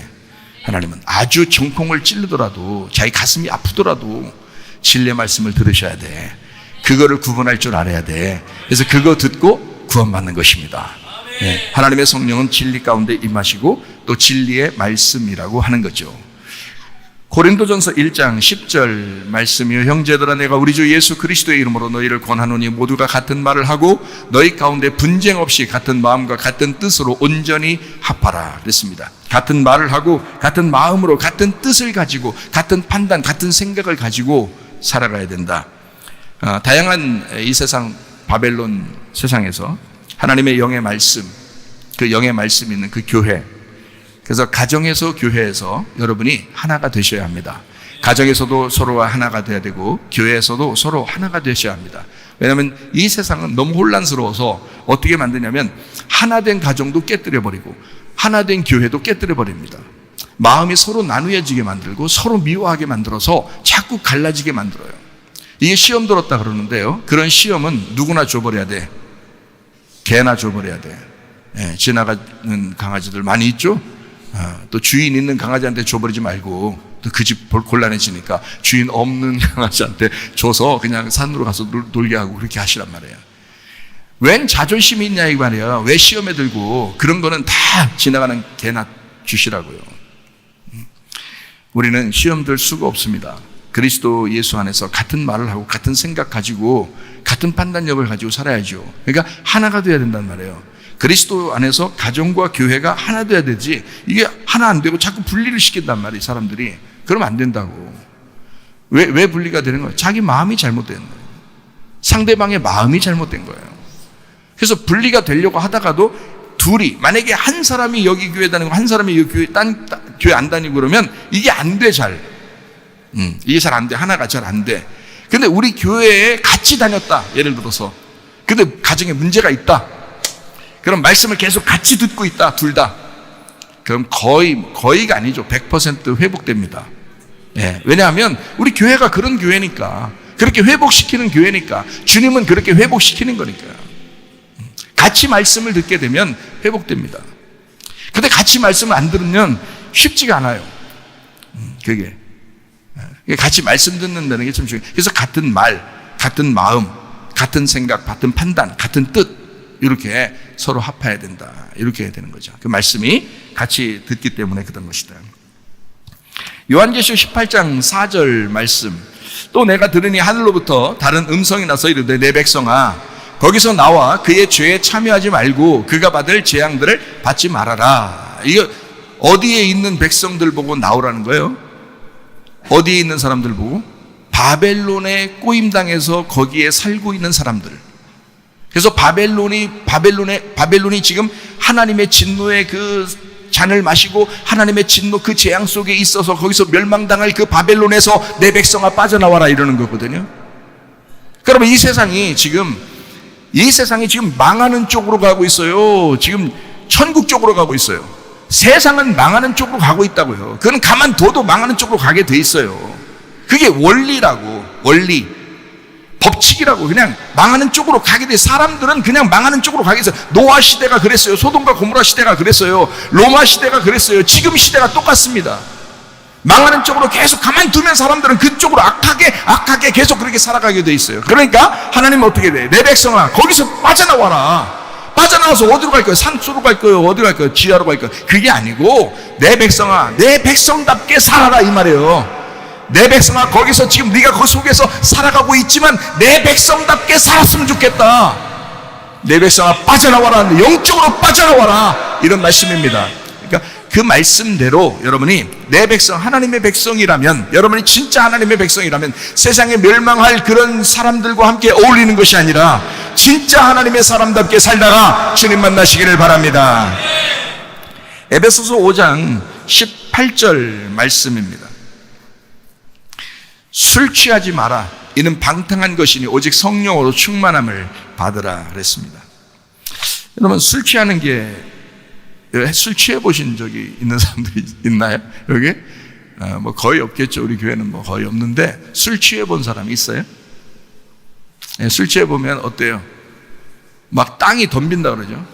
하나님은 아주 정통을 찌르더라도, 자기 가슴이 아프더라도 진리의 말씀을 들으셔야 돼. 그거를 구분할 줄 알아야 돼. 그래서 그거 듣고 구원받는 것입니다. 하나님의 성령은 진리 가운데 임하시고 또 진리의 말씀이라고 하는 거죠. 고린도전서 1장 10절 말씀이요, 형제들아 내가 우리 주 예수 그리스도의 이름으로 너희를 권하노니 모두가 같은 말을 하고 너희 가운데 분쟁 없이 같은 마음과 같은 뜻으로 온전히 합하라 그랬습니다. 같은 말을 하고 같은 마음으로 같은 뜻을 가지고 같은 판단, 같은 생각을 가지고 살아가야 된다. 다양한 이 세상, 바벨론 세상에서 하나님의 영의 말씀, 그 영의 말씀이 있는 그 교회, 그래서 가정에서, 교회에서 여러분이 하나가 되셔야 합니다. 가정에서도 서로와 하나가 돼야 되고 교회에서도 서로 하나가 되셔야 합니다. 왜냐하면 이 세상은 너무 혼란스러워서 어떻게 만드냐면 하나된 가정도 깨뜨려버리고 하나된 교회도 깨뜨려버립니다. 마음이 서로 나누어지게 만들고 서로 미워하게 만들어서 자꾸 갈라지게 만들어요. 이게 시험 들었다 그러는데요, 그런 시험은 누구나 줘버려야 돼. 개나 줘버려야 돼. 지나가는 강아지들 많이 있죠? 또 주인 있는 강아지한테 줘버리지 말고, 또 그 집 곤란해지니까 주인 없는 강아지한테 줘서 그냥 산으로 가서 놀게 하고 그렇게 하시란 말이에요. 웬 자존심이 있냐 이 말이야. 왜 시험에 들고. 그런 거는 다 지나가는 개나 주시라고요. 우리는 시험 들 수가 없습니다. 그리스도 예수 안에서 같은 말을 하고 같은 생각 가지고 같은 판단력을 가지고 살아야죠. 그러니까 하나가 돼야 된단 말이에요. 그리스도 안에서 가정과 교회가 하나 돼야 되지, 이게 하나 안 되고 자꾸 분리를 시킨단 말이에요, 사람들이. 그러면 안 된다고. 왜 분리가 되는 거예요? 자기 마음이 잘못된 거예요. 상대방의 마음이 잘못된 거예요. 그래서 분리가 되려고 하다가도 둘이, 만약에 한 사람이 여기 교회 다니고 한 사람이 여기 교회 안 다니고 그러면 이게 안 돼, 잘. 이게 잘 안 돼. 하나가 잘 안 돼. 근데 우리 교회에 같이 다녔다, 예를 들어서. 근데 가정에 문제가 있다. 그럼 말씀을 계속 같이 듣고 있다, 둘 다. 그럼 거의가 아니죠. 100% 회복됩니다. 예, 왜냐하면 우리 교회가 그런 교회니까, 그렇게 회복시키는 교회니까, 주님은 그렇게 회복시키는 거니까요. 같이 말씀을 듣게 되면 회복됩니다. 근데 같이 말씀을 안 들으면 쉽지가 않아요. 그게 같이 말씀 듣는다는 게 참 중요해요. 그래서 같은 말, 같은 마음, 같은 생각, 같은 판단, 같은 뜻, 이렇게 서로 합해야 된다, 이렇게 해야 되는 거죠. 그 말씀이 같이 듣기 때문에 그런 것이다. 요한계시록 18장 4절 말씀, 또 내가 들으니 하늘로부터 다른 음성이 나서 이르되 내 백성아 거기서 나와 그의 죄에 참여하지 말고 그가 받을 재앙들을 받지 말아라. 이거 어디에 있는 백성들 보고 나오라는 거예요? 어디에 있는 사람들 보고? 바벨론에 꼬임당해서 거기에 살고 있는 사람들. 그래서 바벨론이 지금 하나님의 진노의 그 잔을 마시고 하나님의 진노 그 재앙 속에 있어서 거기서 멸망당할 그 바벨론에서 내 백성아 빠져나와라, 이러는 거거든요. 그러면 이 세상이 지금 망하는 쪽으로 가고 있어요. 지금 천국 쪽으로 가고 있어요. 세상은 망하는 쪽으로 가고 있다고요. 그건 가만둬도 망하는 쪽으로 가게 돼 있어요. 그게 원리라고, 원리, 법칙이라고. 그냥 망하는 쪽으로 가게 돼. 사람들은 그냥 망하는 쪽으로 가게 돼서, 노아 시대가 그랬어요. 소돔과 고모라 시대가 그랬어요. 로마 시대가 그랬어요. 지금 시대가 똑같습니다. 망하는 쪽으로 계속 가만두면 사람들은 그쪽으로 악하게 계속 그렇게 살아가게 돼 있어요. 그러니까 하나님은 어떻게 돼? 내 백성아 거기서 빠져나와라. 빠져나와서 어디로 갈 거예요? 산소로 갈 거예요? 어디로 갈 거예요? 지하로 갈 거예요? 그게 아니고 내 백성아 내 백성답게 살아라, 이 말이에요. 내 백성아 거기서 지금 네가 그 속에서 살아가고 있지만 내 백성답게 살았으면 좋겠다. 내 백성아 빠져나와라, 영적으로 빠져나와라, 이런 말씀입니다. 그러니까 그 말씀대로 여러분이 내 백성, 하나님의 백성이라면, 여러분이 진짜 하나님의 백성이라면 세상에 멸망할 그런 사람들과 함께 어울리는 것이 아니라 진짜 하나님의 사람답게 살다가 주님 만나시기를 바랍니다. 에베소서 5장 18절 말씀입니다. 술 취하지 마라. 이는 방탕한 것이니 오직 성령으로 충만함을 받으라 그랬습니다. 여러분, 술 취하는 게, 술 취해 보신 적이 있는 사람들이 있나요? 여기? 뭐 거의 없겠죠. 우리 교회는 뭐 거의 없는데, 술 취해 본 사람이 있어요? 네, 술 취해 보면 어때요? 막 땅이 덤빈다 그러죠.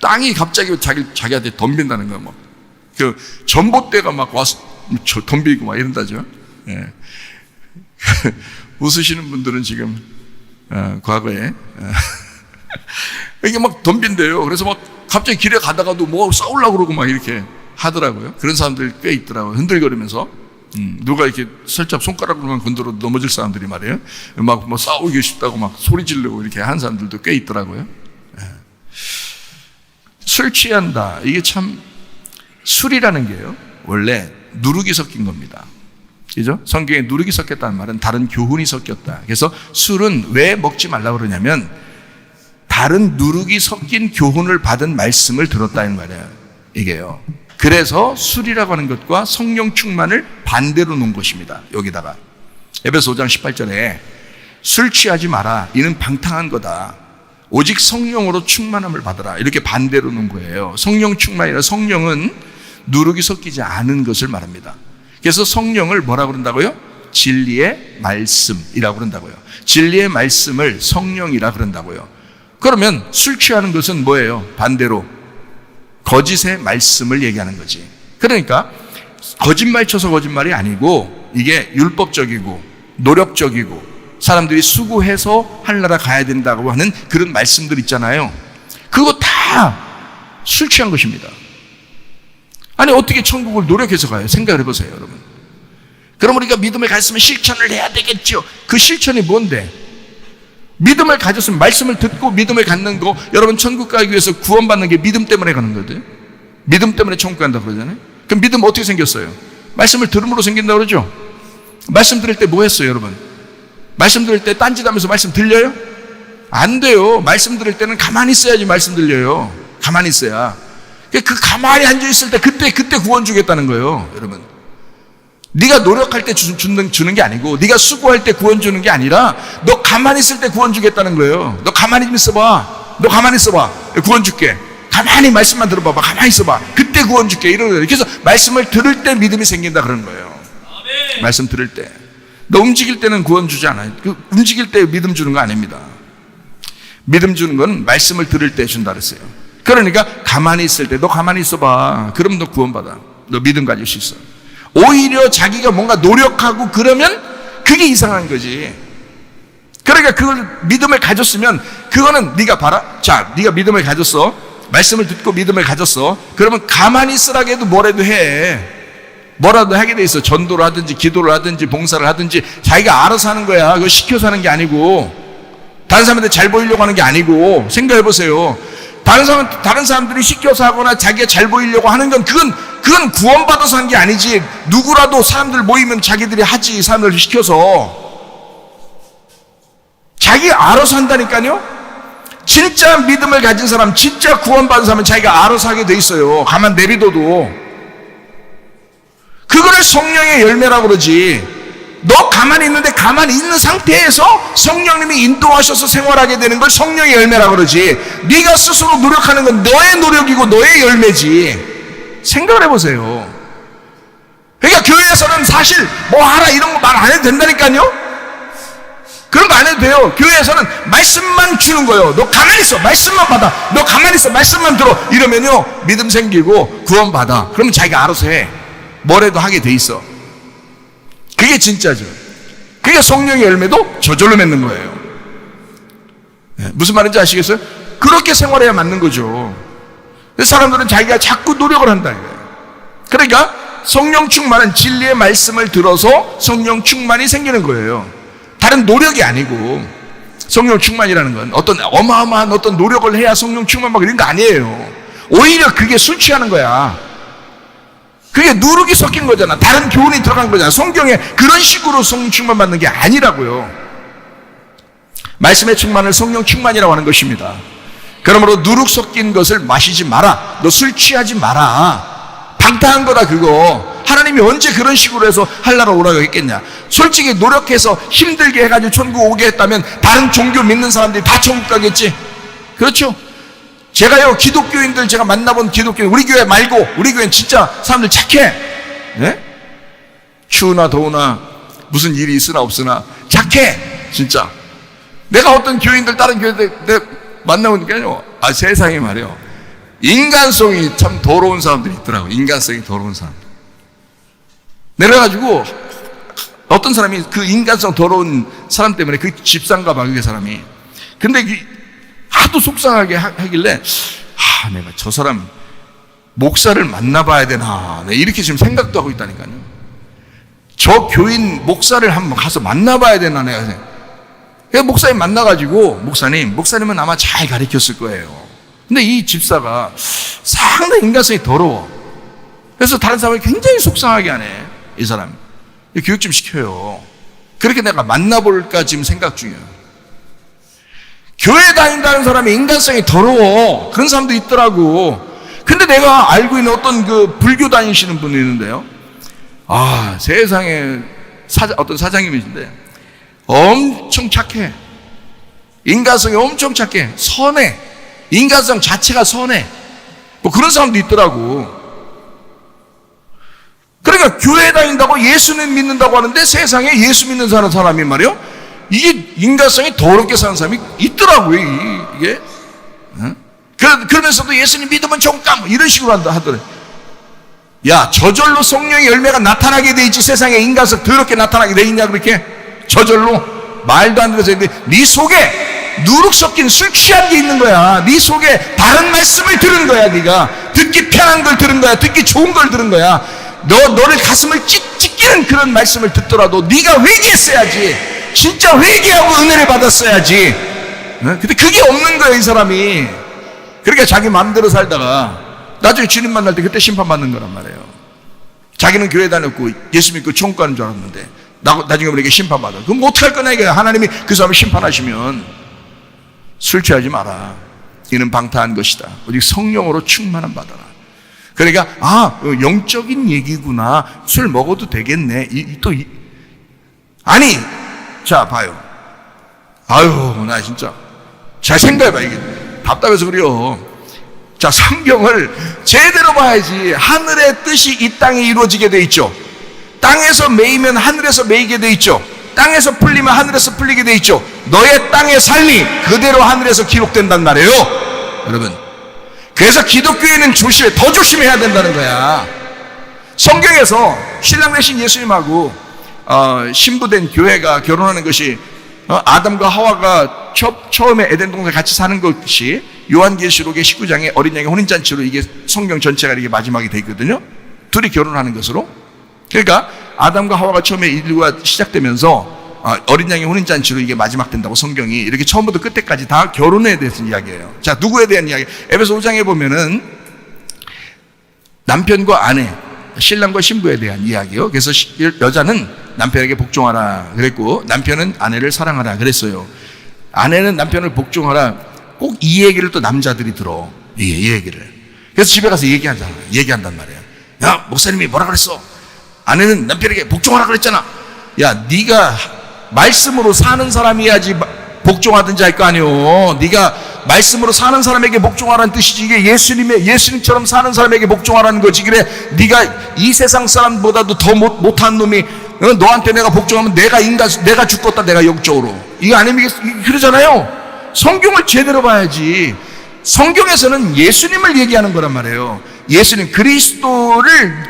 땅이 갑자기 자기한테 덤빈다는 거야. 뭐 그 전봇대가 막 와서 덤비고 막 이런다죠. 네. 웃으시는 분들은 지금 과거에 이게 막 덤빈대요. 그래서 막 갑자기 길에 가다가도 뭐 싸우려고 그러고 막 이렇게 하더라고요. 그런 사람들이 꽤 있더라고요. 흔들거리면서 누가 이렇게 살짝 손가락으로만 건드려 넘어질 사람들이 말이에요. 막 뭐 싸우기 싶다고 막 소리 지르고 이렇게 하는 사람들도 꽤 있더라고요. 술 취한다. 이게 참, 술이라는 게요, 원래 누룩이 섞인 겁니다. 그죠? 성경에 누룩이 섞였다는 말은 다른 교훈이 섞였다. 그래서 술은 왜 먹지 말라고 그러냐면 다른 누룩이 섞인 교훈을 받은 말씀을 들었다는 말이에요, 이게요. 그래서 술이라고 하는 것과 성령 충만을 반대로 놓은 것입니다. 여기다가 에베소 5장 18절에 술 취하지 마라. 이는 방탕한 거다. 오직 성령으로 충만함을 받아라. 이렇게 반대로 놓은 거예요. 성령 충만이라, 성령은 누룩이 섞이지 않은 것을 말합니다. 그래서 성령을 뭐라고 그런다고요? 진리의 말씀이라고 그런다고요. 진리의 말씀을 성령이라 그런다고요. 그러면 술 취하는 것은 뭐예요? 반대로 거짓의 말씀을 얘기하는 거지. 그러니까 거짓말 쳐서 거짓말이 아니고 이게 율법적이고 노력적이고 사람들이 수고해서 하늘나라 가야 된다고 하는 그런 말씀들 있잖아요. 그거 다 술 취한 것입니다. 아니, 어떻게 천국을 노력해서 가요? 생각을 해보세요, 여러분. 그럼 우리가 믿음의 가르침을 실천을 해야 되겠죠. 그 실천이 뭔데? 믿음을 가졌으면 말씀을 듣고 믿음을 갖는 거, 여러분 천국 가기 위해서 구원받는 게 믿음 때문에 가는 거거든. 믿음 때문에 천국 간다고 그러잖아요. 그럼 믿음 어떻게 생겼어요? 말씀을 들음으로 생긴다고 그러죠. 말씀 들을 때 뭐 했어요, 여러분? 말씀 들을 때 딴짓하면서 말씀 들려요? 안 돼요. 말씀 들을 때는 가만히 있어야지 말씀 들려요. 가만히 있어야. 그 가만히 앉아있을 때 그때 구원 주겠다는 거예요, 여러분. 네가 노력할 때 주는 게 아니고, 네가 수고할 때 구원 주는 게 아니라, 너 가만히 있을 때 구원 주겠다는 거예요. 너 가만히 좀 있어봐. 너 가만히 있어봐. 구원 줄게. 가만히 말씀만 들어봐봐. 가만히 있어봐. 그때 구원 줄게. 이러는 거예요. 그래서 말씀을 들을 때 믿음이 생긴다 그러는 거예요. 말씀 들을 때. 너 움직일 때는 구원 주지 않아요. 움직일 때 믿음 주는 거 아닙니다. 믿음 주는 건 말씀을 들을 때 준다 그랬어요. 그러니까 가만히 있을 때 너 가만히 있어봐. 그럼 너 구원받아. 너 믿음 가질 수 있어. 오히려 자기가 뭔가 노력하고 그러면 그게 이상한 거지. 그러니까 그걸 믿음을 가졌으면 그거는 네가 봐라. 자, 네가 믿음을 가졌어. 말씀을 듣고 믿음을 가졌어. 그러면 가만히 있으라고 해도 뭐라도 해. 뭐라도 하게 돼 있어. 전도를 하든지 기도를 하든지 봉사를 하든지 자기가 알아서 하는 거야. 그거 시켜서 하는 게 아니고, 다른 사람한테 잘 보이려고 하는 게 아니고. 생각해 보세요. 다른 사람들이 시켜서 하거나 자기가 잘 보이려고 하는 건 그건 구원받아서 한 게 아니지. 누구라도 사람들 모이면 자기들이 하지. 사람들 시켜서. 자기 알아서 한다니까요. 진짜 믿음을 가진 사람, 진짜 구원받은 사람은 자기가 알아서 하게 돼 있어요. 가만 내비둬도. 그거를 성령의 열매라고 그러지. 너 가만히 있는데 가만히 있는 상태에서 성령님이 인도하셔서 생활하게 되는 걸 성령의 열매라고 그러지. 네가 스스로 노력하는 건 너의 노력이고 너의 열매지. 생각을 해보세요. 그러니까 교회에서는 사실 뭐 하라 이런 거 말 안 해도 된다니까요. 그런 거 안 해도 돼요. 교회에서는 말씀만 주는 거예요. 너 가만히 있어. 말씀만 받아. 너 가만히 있어. 말씀만 들어. 이러면요 믿음 생기고 구원 받아. 그러면 자기가 알아서 해. 뭐라도 하게 돼 있어. 그게 진짜죠. 그게 성령의 열매도 저절로 맺는 거예요. 무슨 말인지 아시겠어요? 그렇게 생활해야 맞는 거죠. 사람들은 자기가 자꾸 노력을 한다 이거예요. 그러니까 성령 충만은 진리의 말씀을 들어서 성령 충만이 생기는 거예요. 다른 노력이 아니고. 성령 충만이라는 건 어떤 어마어마한 어떤 노력을 해야 성령 충만 막 이런 거 아니에요. 오히려 그게 술 취하는 거야. 그게 누룩이 섞인 거잖아. 다른 교훈이 들어간 거잖아. 성경에 그런 식으로 성령 충만 받는 게 아니라고요. 말씀의 충만을 성령 충만이라고 하는 것입니다. 그러므로 누룩 섞인 것을 마시지 마라. 너 술 취하지 마라. 방탕한 거다 그거. 하나님이 언제 그런 식으로 해서 하려고 오라고 했겠냐. 솔직히 노력해서 힘들게 해가지고 천국 오게 했다면 다른 종교 믿는 사람들이 다 천국 가겠지. 그렇죠? 제가요 기독교인들 제가 만나본 기독교인, 우리 교회 말고 우리 교회는 진짜 사람들 착해. 네? 추우나 더우나 무슨 일이 있으나 없으나 착해. 진짜 내가 어떤 교인들 다른 교회들 내가 만나보니까요, 아 세상에 말이요 인간성이 참 더러운 사람들이 있더라고. 인간성이 더러운 사람. 내려가지고 어떤 사람이 그 인간성 더러운 사람 때문에 그 집사인가 봐, 그 사람이. 근데 하도 속상하게 하길래 내가 저 사람 목사를 만나봐야 되나, 이렇게 지금 생각도 하고 있다니까요. 저 교인 목사를 한번 가서 만나봐야 되나 내가 생각. 그래서 목사님 만나가지고 목사님은 아마 잘 가르쳤을 거예요. 근데 이 집사가 상당히 인간성이 더러워. 그래서 다른 사람을 굉장히 속상하게 하네. 이 사람 교육 좀 시켜요. 그렇게 내가 만나볼까 지금 생각 중이에요. 교회 다닌다는 사람이 인간성이 더러워. 그런 사람도 있더라고. 근데 내가 알고 있는 어떤 그 불교 다니시는 분이 있는데요, 세상에 어떤 사장님이신데 엄청 착해. 인간성이 엄청 착해. 선해. 인간성 자체가 선해. 뭐 그런 사람도 있더라고. 그러니까 교회 다닌다고 예수님 믿는다고 하는데 세상에 예수 믿는 사람이 말이요, 이게 인간성이 더럽게 사는 사람이 있더라고요. 이게 그러면서도 예수님 믿으면 좋을까 뭐 이런 식으로 하더래. 야, 저절로 성령의 열매가 나타나게 돼 있지. 세상에 인간성 더럽게 나타나게 돼 있냐 그렇게? 저절로 말도 안 되는. 네 속에 누룩 섞인 술 취한 게 있는 거야. 네 속에 다른 말씀을 들은 거야. 네가 듣기 편한 걸 들은 거야. 듣기 좋은 걸 들은 거야. 너를 가슴을 찢기는 그런 말씀을 듣더라도 네가 회개했어야지. 진짜 회개하고 은혜를 받았어야지. 근데 그게 없는 거예요, 이 사람이. 그러니까 자기 마음대로 살다가 나중에 주님 만날 때 그때 심판받는 거란 말이에요. 자기는 교회 다녔고 예수 믿고 천국 가는 줄 알았는데 나중에 우리에게 심판받아. 그럼 어떡할 거냐 이거야. 하나님이 그 사람을 심판하시면 술 취하지 마라. 이는 방탕한 것이다. 오직 성령으로 충만함 받아라. 그러니까 영적인 얘기구나. 술 먹어도 되겠네. 아니, 자 봐요. 아유, 나 진짜 잘 생각해봐. 이게 답답해서 그래요. 자, 성경을 제대로 봐야지. 하늘의 뜻이 이 땅에 이루어지게 돼 있죠. 땅에서 매이면 하늘에서 매이게 돼 있죠. 땅에서 풀리면 하늘에서 풀리게 돼 있죠. 너의 땅의 삶이 그대로 하늘에서 기록된단 말이에요, 여러분. 그래서 기독교회는 더 조심해야 된다는 거야. 성경에서 신랑 되신 예수님하고 신부된 교회가 결혼하는 것이 아담과 하와가 처음에 에덴 동산에 같이 사는 것이 요한계시록의 19장에 어린 양의 혼인잔치로 이게 성경 전체가 이렇게 마지막이 돼 있거든요. 둘이 결혼하는 것으로. 그러니까 아담과 하와가 처음에 인류가 시작되면서 어린 양의 혼인잔치로 이게 마지막 된다고 성경이 이렇게 처음부터 끝에까지 다 결혼에 대해서 이야기해요. 자, 누구에 대한 이야기? 에베소 5장에 보면은 남편과 아내, 신랑과 신부에 대한 이야기요. 그래서 여자는 남편에게 복종하라 그랬고 남편은 아내를 사랑하라 그랬어요. 아내는 남편을 복종하라. 꼭 이 얘기를 또 남자들이 들어. 이 얘기를. 그래서 집에 가서 얘기한단 말이야. 야, 목사님이 뭐라 그랬어? 아내는 남편에게 복종하라 그랬잖아. 야, 네가 말씀으로 사는 사람이야지 복종하든지 할 거 아니오. 네가 말씀으로 사는 사람에게 복종하라는 뜻이지. 이게 예수님처럼 사는 사람에게 복종하라는 거지. 그래, 네가 이 세상 사람보다도 더 못한 놈이 너한테 내가 복종하면 내가 죽겠다. 내가 영적으로. 이거 아니면 그러잖아요. 성경을 제대로 봐야지. 성경에서는 예수님을 얘기하는 거란 말이에요. 예수님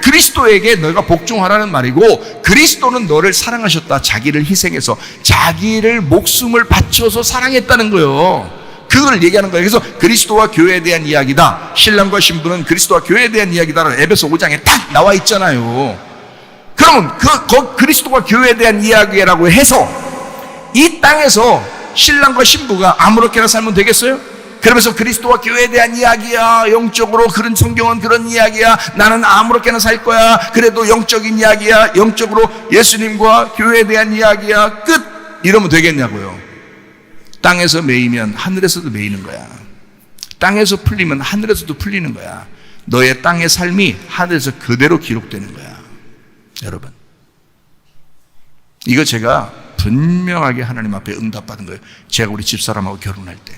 그리스도에게 너가 복종하라는 말이고, 그리스도는 너를 사랑하셨다. 자기를 희생해서 자기를 목숨을 바쳐서 사랑했다는 거예요. 그걸 얘기하는 거예요. 그래서 그리스도와 교회에 대한 이야기다. 신랑과 신부는 그리스도와 교회에 대한 이야기다라는 에베소 5장에 딱 나와 있잖아요. 그러면 그리스도와 교회에 대한 이야기라고 해서 이 땅에서 신랑과 신부가 아무렇게나 살면 되겠어요? 그러면서 그리스도와 교회에 대한 이야기야. 영적으로 그런 성경은 그런 이야기야. 나는 아무렇게나 살 거야. 그래도 영적인 이야기야. 영적으로 예수님과 교회에 대한 이야기야. 끝! 이러면 되겠냐고요. 땅에서 매이면 하늘에서도 매이는 거야. 땅에서 풀리면 하늘에서도 풀리는 거야. 너의 땅의 삶이 하늘에서 그대로 기록되는 거야, 여러분. 이거 제가 분명하게 하나님 앞에 응답받은 거예요. 제가 우리 집사람하고 결혼할 때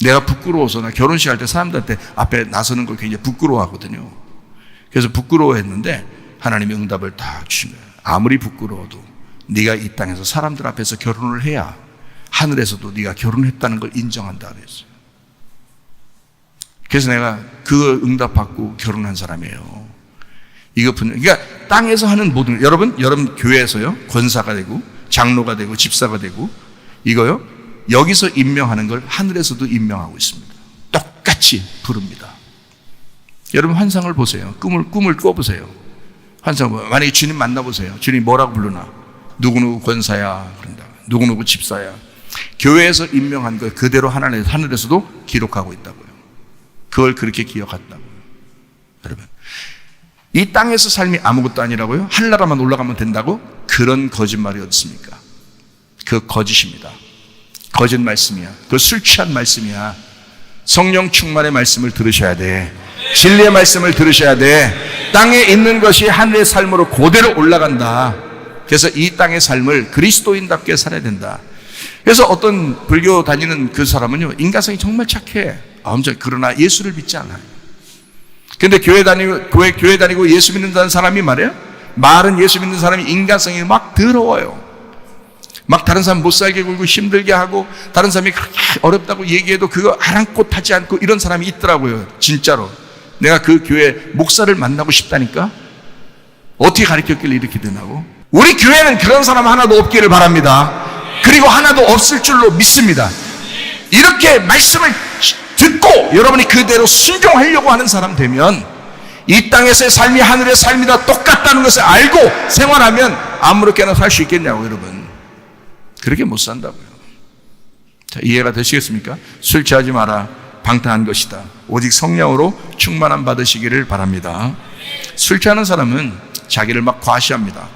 내가 부끄러워서, 나 결혼식 할 때 사람들한테 앞에 나서는 걸 굉장히 부끄러워하거든요. 그래서 부끄러워했는데 하나님이 응답을 딱 주신 거예요. 아무리 부끄러워도 네가 이 땅에서 사람들 앞에서 결혼을 해야 하늘에서도 네가 결혼했다는 걸 인정한다 그랬어요. 그래서 내가 그 응답받고 결혼한 사람이에요. 그러니까 땅에서 하는 모든, 여러분 교회에서요, 권사가 되고 장로가 되고 집사가 되고 이거요, 여기서 임명하는 걸 하늘에서도 임명하고 있습니다. 똑같이 부릅니다. 여러분 환상을 보세요. 꿈을 꿔보세요. 환상, 만약에 주님 만나보세요. 주님 뭐라고 부르나? 누구누구 권사야 그런다. 누구누구 집사야. 교회에서 임명한 걸 그대로 하늘에서도 기록하고 있다고요. 그걸 그렇게 기억한다고요. 여러분, 이 땅에서 삶이 아무것도 아니라고요? 하늘나라만 올라가면 된다고? 그런 거짓말이 어디 있습니까? 그 거짓입니다. 거짓 말씀이야. 그 술 취한 말씀이야. 성령 충만의 말씀을 들으셔야 돼. 진리의 말씀을 들으셔야 돼. 땅에 있는 것이 하늘의 삶으로 그대로 올라간다. 그래서 이 땅의 삶을 그리스도인답게 살아야 된다. 그래서 어떤 불교 다니는 그 사람은요, 인간성이 정말 착해. 그러나 예수를 믿지 않아요. 근데 교회 다니고 예수 믿는다는 사람이 말이에요, 말은 예수 믿는 사람이 인간성이 막 더러워요. 막 다른 사람 못 살게 굴고 힘들게 하고, 다른 사람이 그렇게 어렵다고 얘기해도 그거 아랑곳하지 않고 이런 사람이 있더라고요. 진짜로. 내가 그 교회 목사를 만나고 싶다니까. 어떻게 가르쳤길래 이렇게 되나고. 우리 교회는 그런 사람 하나도 없기를 바랍니다. 그리고 하나도 없을 줄로 믿습니다. 이렇게 말씀을 듣고 여러분이 그대로 순종하려고 하는 사람 되면 이 땅에서의 삶이 하늘의 삶이다 똑같다는 것을 알고 생활하면 아무렇게나 살 수 있겠냐고. 여러분, 그렇게 못 산다고요. 자, 이해가 되시겠습니까? 술 취하지 마라. 방탕한 것이다. 오직 성령으로 충만함 받으시기를 바랍니다. 술 취하는 사람은 자기를 막 과시합니다.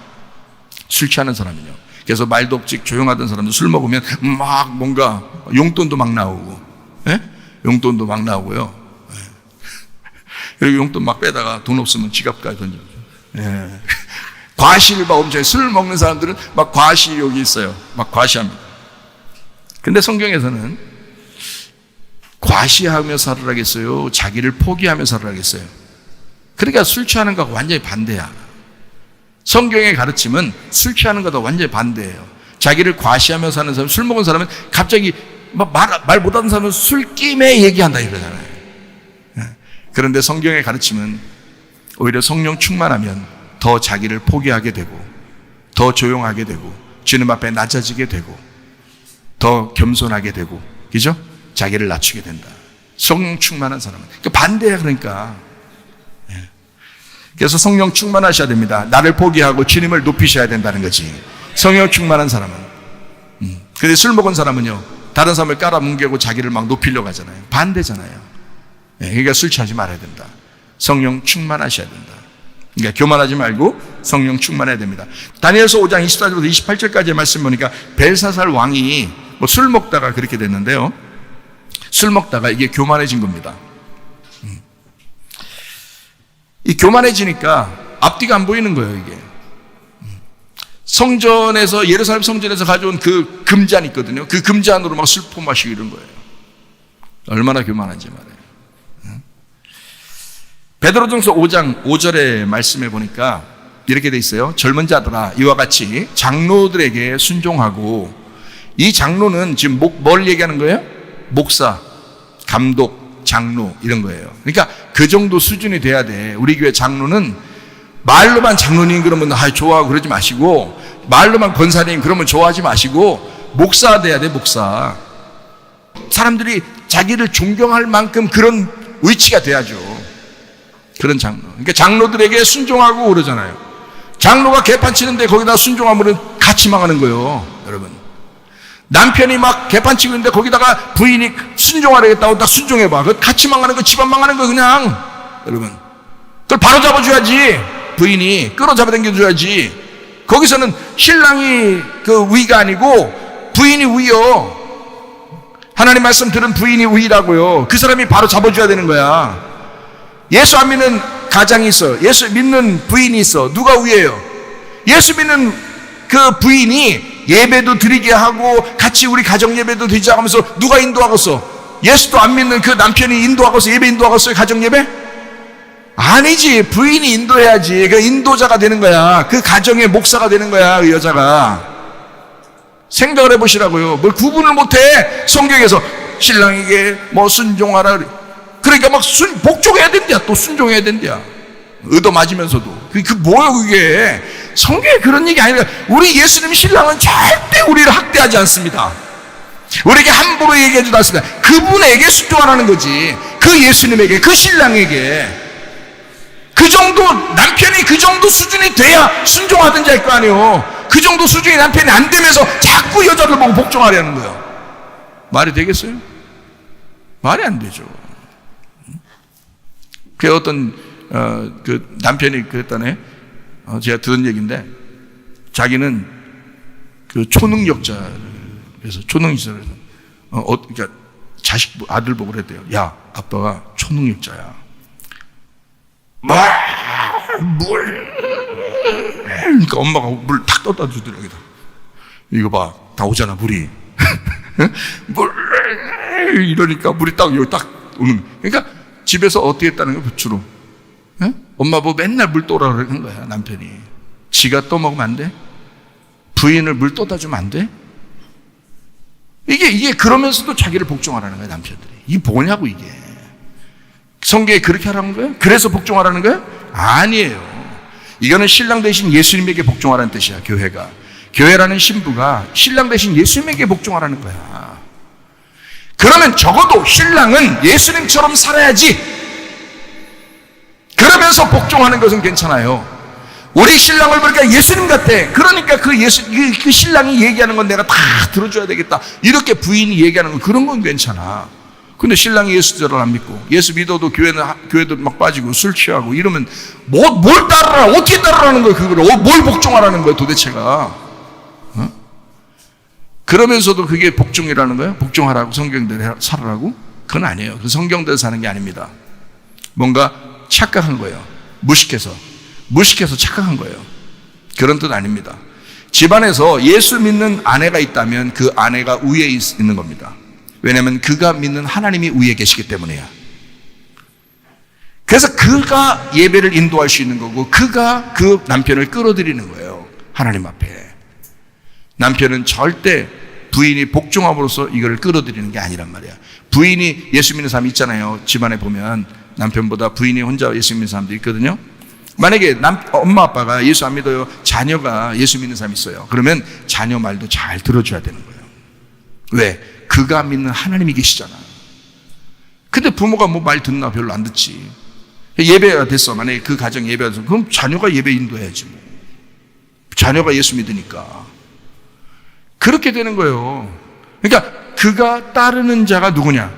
술 취하는 사람은요. 그래서 말도 없지 조용하던 사람도 술 먹으면 막 뭔가 용돈도 막 나오고, 예? 용돈도 막 나오고요. 예. 그리고 용돈 막 빼다가 돈 없으면 지갑까지 던져요. 예. 과시를 막 엄청, 술 먹는 사람들은 막 과시욕이 있어요. 막 과시합니다. 근데 성경에서는 과시하며 살으라겠어요? 자기를 포기하며 살으라겠어요? 그러니까 술 취하는 것과 완전히 반대야. 성경의 가르침은 술 취하는 것과 완전히 반대예요. 자기를 과시하며 사는 사람, 술 먹은 사람은 갑자기 말 못하는 사람은 술김에 얘기한다 이러잖아요. 그런데 성경의 가르침은 오히려 성령 충만하면 더 자기를 포기하게 되고, 더 조용하게 되고, 주님 앞에 낮아지게 되고, 더 겸손하게 되고, 그죠? 자기를 낮추게 된다. 성령 충만한 사람은. 그러니까 반대야, 그러니까. 그래서 성령 충만하셔야 됩니다. 나를 포기하고 주님을 높이셔야 된다는 거지. 성령 충만한 사람은. 근데 술 먹은 사람은요, 다른 사람을 깔아뭉개고 자기를 막 높이려고 하잖아요. 반대잖아요. 그러니까 술 취하지 말아야 된다. 성령 충만하셔야 된다. 그러니까 교만하지 말고 성령 충만해야 됩니다. 다니엘서 5장 24절부터 28절까지의 말씀 보니까 벨사살 왕이 술 먹다가 그렇게 됐는데요. 술 먹다가 이게 교만해진 겁니다. 이 교만해지니까 앞뒤가 안 보이는 거예요, 이게. 성전에서, 예루살렘 성전에서 가져온 그 금잔 있거든요. 그 금잔으로 막 술 퍼마시고 이런 거예요. 얼마나 교만한지 말이에요. 베드로전서 5장 5절의 말씀에 보니까 이렇게 돼 있어요. 젊은 자들아, 이와 같이 장로들에게 순종하고, 이 장로는 지금 뭘 얘기하는 거예요? 목사, 감독, 장로 이런 거예요. 그러니까 그 정도 수준이 돼야 돼. 우리 교회 장로는 말로만 장로님 그러면 좋아하고 그러지 마시고, 말로만 권사님 그러면 좋아하지 마시고, 목사 돼야 돼, 목사. 사람들이 자기를 존경할 만큼 그런 위치가 돼야죠. 그런 장로. 그러니까 장로들에게 순종하고 그러잖아요. 장로가 개판 치는데 거기다 순종하면 같이 망하는 거예요, 여러분. 남편이 막 개판 치고 있는데 거기다가 부인이 순종하려겠다고 딱 순종해봐. 그거 같이 망하는 거, 집안 망하는 거, 그냥. 여러분. 그걸 바로 잡아줘야지. 부인이 끌어잡아 당겨줘야지. 거기서는 신랑이 그 위가 아니고 부인이 위요. 하나님 말씀 들은 부인이 위라고요. 그 사람이 바로 잡아줘야 되는 거야. 예수 안 믿는 가장이 있어. 예수 믿는 부인이 있어. 누가 위에요? 예수 믿는 그 부인이 예배도 드리게 하고 같이 우리 가정 예배도 드리자 하면서 누가 인도하겠어? 예수도 안 믿는 그 남편이 인도하겠어? 예배 인도하겠어요? 가정 예배? 아니지. 부인이 인도해야지. 그 인도자가 되는 거야. 그 가정의 목사가 되는 거야, 그 여자가. 생각을 해보시라고요. 뭘 구분을 못해. 성경에서 신랑에게 뭐 순종하라. 그러니까 막 복종해야 된대야. 또 순종해야 된대야. 얻어 맞으면서도. 그 뭐야 그게. 성경에 그런 얘기 아니라, 우리 예수님 신랑은 절대 우리를 학대하지 않습니다. 우리에게 함부로 얘기하지도 않습니다. 그분에게 순종하라는 거지. 그 예수님에게, 그 신랑에게. 그 정도, 남편이 그 정도 수준이 돼야 순종하든지 할 거 아니에요. 그 정도 수준이 남편이 안 되면서 자꾸 여자를 보고 복종하려는 거예요. 말이 되겠어요? 말이 안 되죠. 그 어떤 그 남편이 그랬다네. 제가 들은 얘기인데, 자기는 그 초능력자, 그래서 초능력자를 그러니까 자식 아들 보고 그랬대요. 야, 아빠가 초능력자야. 물. 그러니까 엄마가 물 탁 떠다 주더라고요. 이거 봐, 다 오잖아 물이. 물 이러니까 물이 딱 여기 딱 오는. 그러니까 집에서 어떻게 했다는 거예요, 주로. 엄마 뭐 맨날 물 떠오라 그러는 거야, 남편이. 지가 떠먹으면 안 돼? 부인을 물 떠다 주면 안 돼? 이게 그러면서도 자기를 복종하라는 거야, 남편들이. 이게 뭐냐고, 이게. 성경에 그렇게 하라는 거예요? 그래서 복종하라는 거예요? 아니에요. 이거는 신랑 대신 예수님에게 복종하라는 뜻이야, 교회가. 교회라는 신부가 신랑 대신 예수님에게 복종하라는 거야. 그러면 적어도 신랑은 예수님처럼 살아야지. 그러면서 복종하는 것은 괜찮아요. 우리 신랑을 보니까 예수님 같아. 그러니까 그 신랑이 얘기하는 건 내가 다 들어줘야 되겠다. 이렇게 부인이 얘기하는 건 그런 건 괜찮아. 근데 신랑이 예수를 안 믿고, 예수 믿어도 교회도 막 빠지고 술 취하고 이러면 뭘 따르라, 어떻게 따르라는 거야, 그걸. 뭘 복종하라는 거야, 도대체가. 어? 그러면서도 그게 복종이라는 거야? 복종하라고, 성경대로 살으라고? 그건 아니에요. 그 성경대로 사는 게 아닙니다. 뭔가 착각한 거예요. 무식해서 착각한 거예요. 그런 뜻 아닙니다. 집안에서 예수 믿는 아내가 있다면 그 아내가 위에 있는 겁니다. 왜냐하면 그가 믿는 하나님이 위에 계시기 때문이에요. 그래서 그가 예배를 인도할 수 있는 거고, 그가 그 남편을 끌어들이는 거예요. 하나님 앞에. 남편은 절대 부인이 복종함으로써 이거를 끌어들이는 게 아니란 말이야. 부인이 예수 믿는 사람이 있잖아요. 집안에 보면 남편보다 부인이 혼자 예수 믿는 사람도 있거든요. 만약에 엄마 아빠가 예수 안 믿어요, 자녀가 예수 믿는 사람이 있어요. 그러면 자녀 말도 잘 들어줘야 되는 거예요. 왜? 그가 믿는 하나님이 계시잖아. 근데 부모가 뭐 말 듣나? 별로 안 듣지. 예배가 됐어. 만약에 그 가정 예배가 됐어. 그럼 자녀가 예배 인도해야지 뭐. 자녀가 예수 믿으니까. 그렇게 되는 거예요. 그러니까 그가 따르는 자가 누구냐?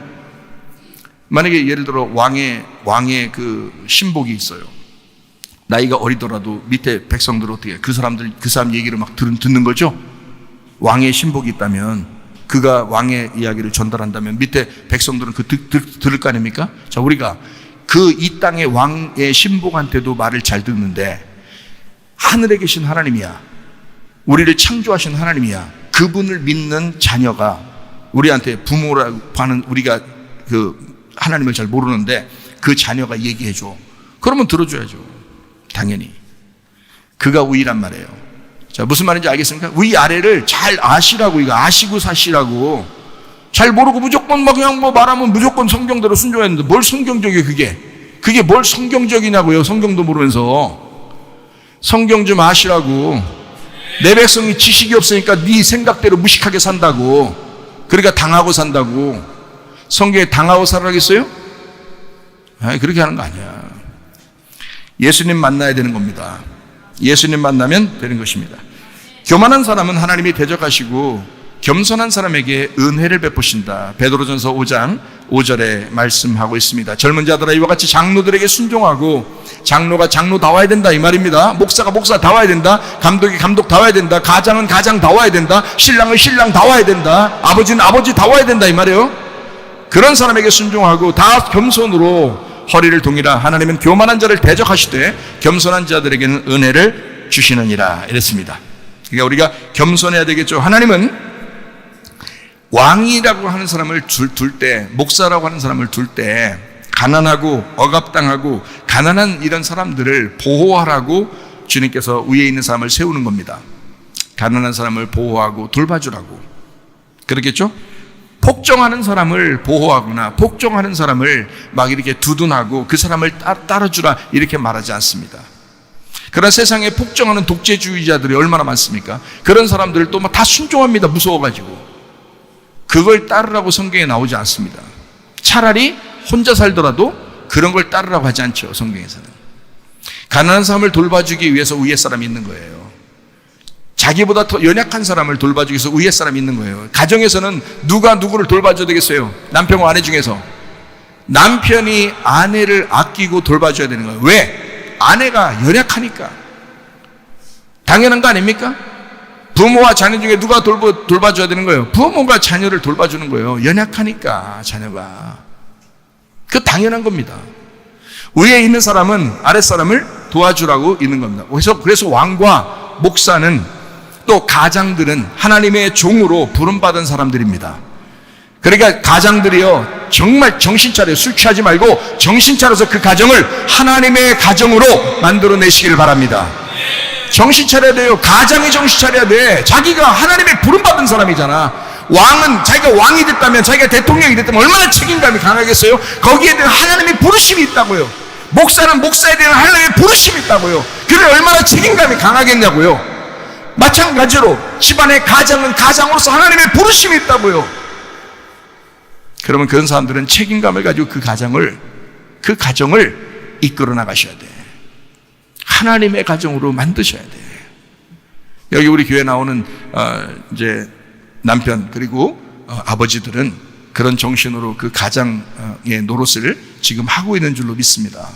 만약에 예를 들어 왕의 그 신복이 있어요. 나이가 어리더라도 밑에 백성들 어떻게, 그 사람 얘기를 막 듣는 거죠? 왕의 신복이 있다면, 그가 왕의 이야기를 전달한다면 밑에 백성들은 들을 거 아닙니까? 자, 우리가 이 땅의 왕의 신복한테도 말을 잘 듣는데, 하늘에 계신 하나님이야, 우리를 창조하신 하나님이야, 그분을 믿는 자녀가 우리한테 부모라고 하는, 우리가 그 하나님을 잘 모르는데 그 자녀가 얘기해줘. 그러면 들어줘야죠. 당연히. 그가 우위란 말이에요. 자, 무슨 말인지 알겠습니까? 위아래를 잘 아시라고, 이거 아시고 사시라고. 잘 모르고 무조건 그냥 말하면 무조건 성경대로 순종해야 되는데, 뭘 성경적이에요, 그게 뭘 성경적이냐고요. 성경도 모르면서. 성경 좀 아시라고. 내 백성이 지식이 없으니까 네 생각대로 무식하게 산다고. 그러니까 당하고 산다고. 성경에 당하고 살아야겠어요? 그렇게 하는 거 아니야. 예수님 만나야 되는 겁니다. 예수님 만나면 되는 것입니다. 교만한 사람은 하나님이 대적하시고 겸손한 사람에게 은혜를 베푸신다. 베드로전서 5장 5절에 말씀하고 있습니다. 젊은 자들아, 이와 같이 장로들에게 순종하고, 장로가 장로다워야 된다 이 말입니다. 목사가 목사다워야 된다. 감독이 감독다워야 된다. 가장은 가장다워야 된다. 신랑은 신랑다워야 된다. 아버지는 아버지다워야 된다 이 말이에요. 그런 사람에게 순종하고 다 겸손으로 허리를 동이라. 하나님은 교만한 자를 대적하시되 겸손한 자들에게는 은혜를 주시느니라 이랬습니다. 그러니까 우리가 겸손해야 되겠죠. 하나님은 왕이라고 하는 사람을 둘 때, 목사라고 하는 사람을 둘 때 가난하고 억압당하고 가난한 이런 사람들을 보호하라고 주님께서 위에 있는 사람을 세우는 겁니다. 가난한 사람을 보호하고 돌봐주라고. 그렇겠죠? 폭정하는 사람을 보호하거나 폭정하는 사람을 막 이렇게 두둔하고 그 사람을 따라주라 이렇게 말하지 않습니다. 그러나 세상에 폭정하는 독재주의자들이 얼마나 많습니까? 그런 사람들을 또 막 다 순종합니다. 무서워가지고. 그걸 따르라고 성경에 나오지 않습니다. 차라리 혼자 살더라도 그런 걸 따르라고 하지 않죠. 성경에서는. 가난한 사람을 돌봐주기 위해서 위에 사람이 있는 거예요. 자기보다 더 연약한 사람을 돌봐주기 위해서 위에 사람이 있는 거예요. 가정에서는 누가 누구를 돌봐줘야 되겠어요? 남편과 아내 중에서. 남편이 아내를 아끼고 돌봐줘야 되는 거예요. 왜? 아내가 연약하니까. 당연한 거 아닙니까? 부모와 자녀 중에 누가 돌봐줘야 되는 거예요? 부모가 자녀를 돌봐주는 거예요. 연약하니까 자녀가. 그 당연한 겁니다. 위에 있는 사람은 아랫사람을 도와주라고 있는 겁니다. 그래서 왕과 목사는 또 가장들은 하나님의 종으로 부름받은 사람들입니다. 그러니까 가장들이요, 정말 정신 차려요. 술 취하지 말고 정신 차려서 그 가정을 하나님의 가정으로 만들어내시기를 바랍니다. 정신 차려야 돼요. 가장이 정신 차려야 돼. 자기가 하나님의 부름받은 사람이잖아. 왕은 자기가 왕이 됐다면, 자기가 대통령이 됐다면 얼마나 책임감이 강하겠어요? 거기에 대한 하나님의 부르심이 있다고요. 목사는 목사에 대한 하나님의 부르심이 있다고요. 그래 얼마나 책임감이 강하겠냐고요. 마찬가지로 집안의 가장은 가장으로서 하나님의 부르심이 있다고요. 그러면 그런 사람들은 책임감을 가지고 그 가정을 이끌어 나가셔야 돼. 하나님의 가정으로 만드셔야 돼요. 여기 우리 교회 나오는 이제 남편 그리고 아버지들은 그런 정신으로 그 가장의 노릇을 지금 하고 있는 줄로 믿습니다.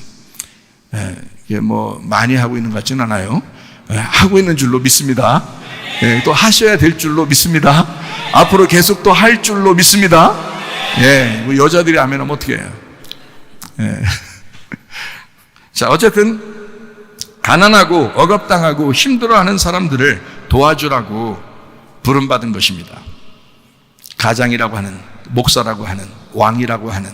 이게 뭐 많이 하고 있는 것 같지는 않아요. 하고 있는 줄로 믿습니다. 또 하셔야 될 줄로 믿습니다. 앞으로 계속 또 할 줄로 믿습니다. 뭐 여자들이 아멘 하면 어떻게 해요? 자, 어쨌든 가난하고 억압당하고 힘들어하는 사람들을 도와주라고 부름받은 것입니다. 가장이라고 하는, 목사라고 하는, 왕이라고 하는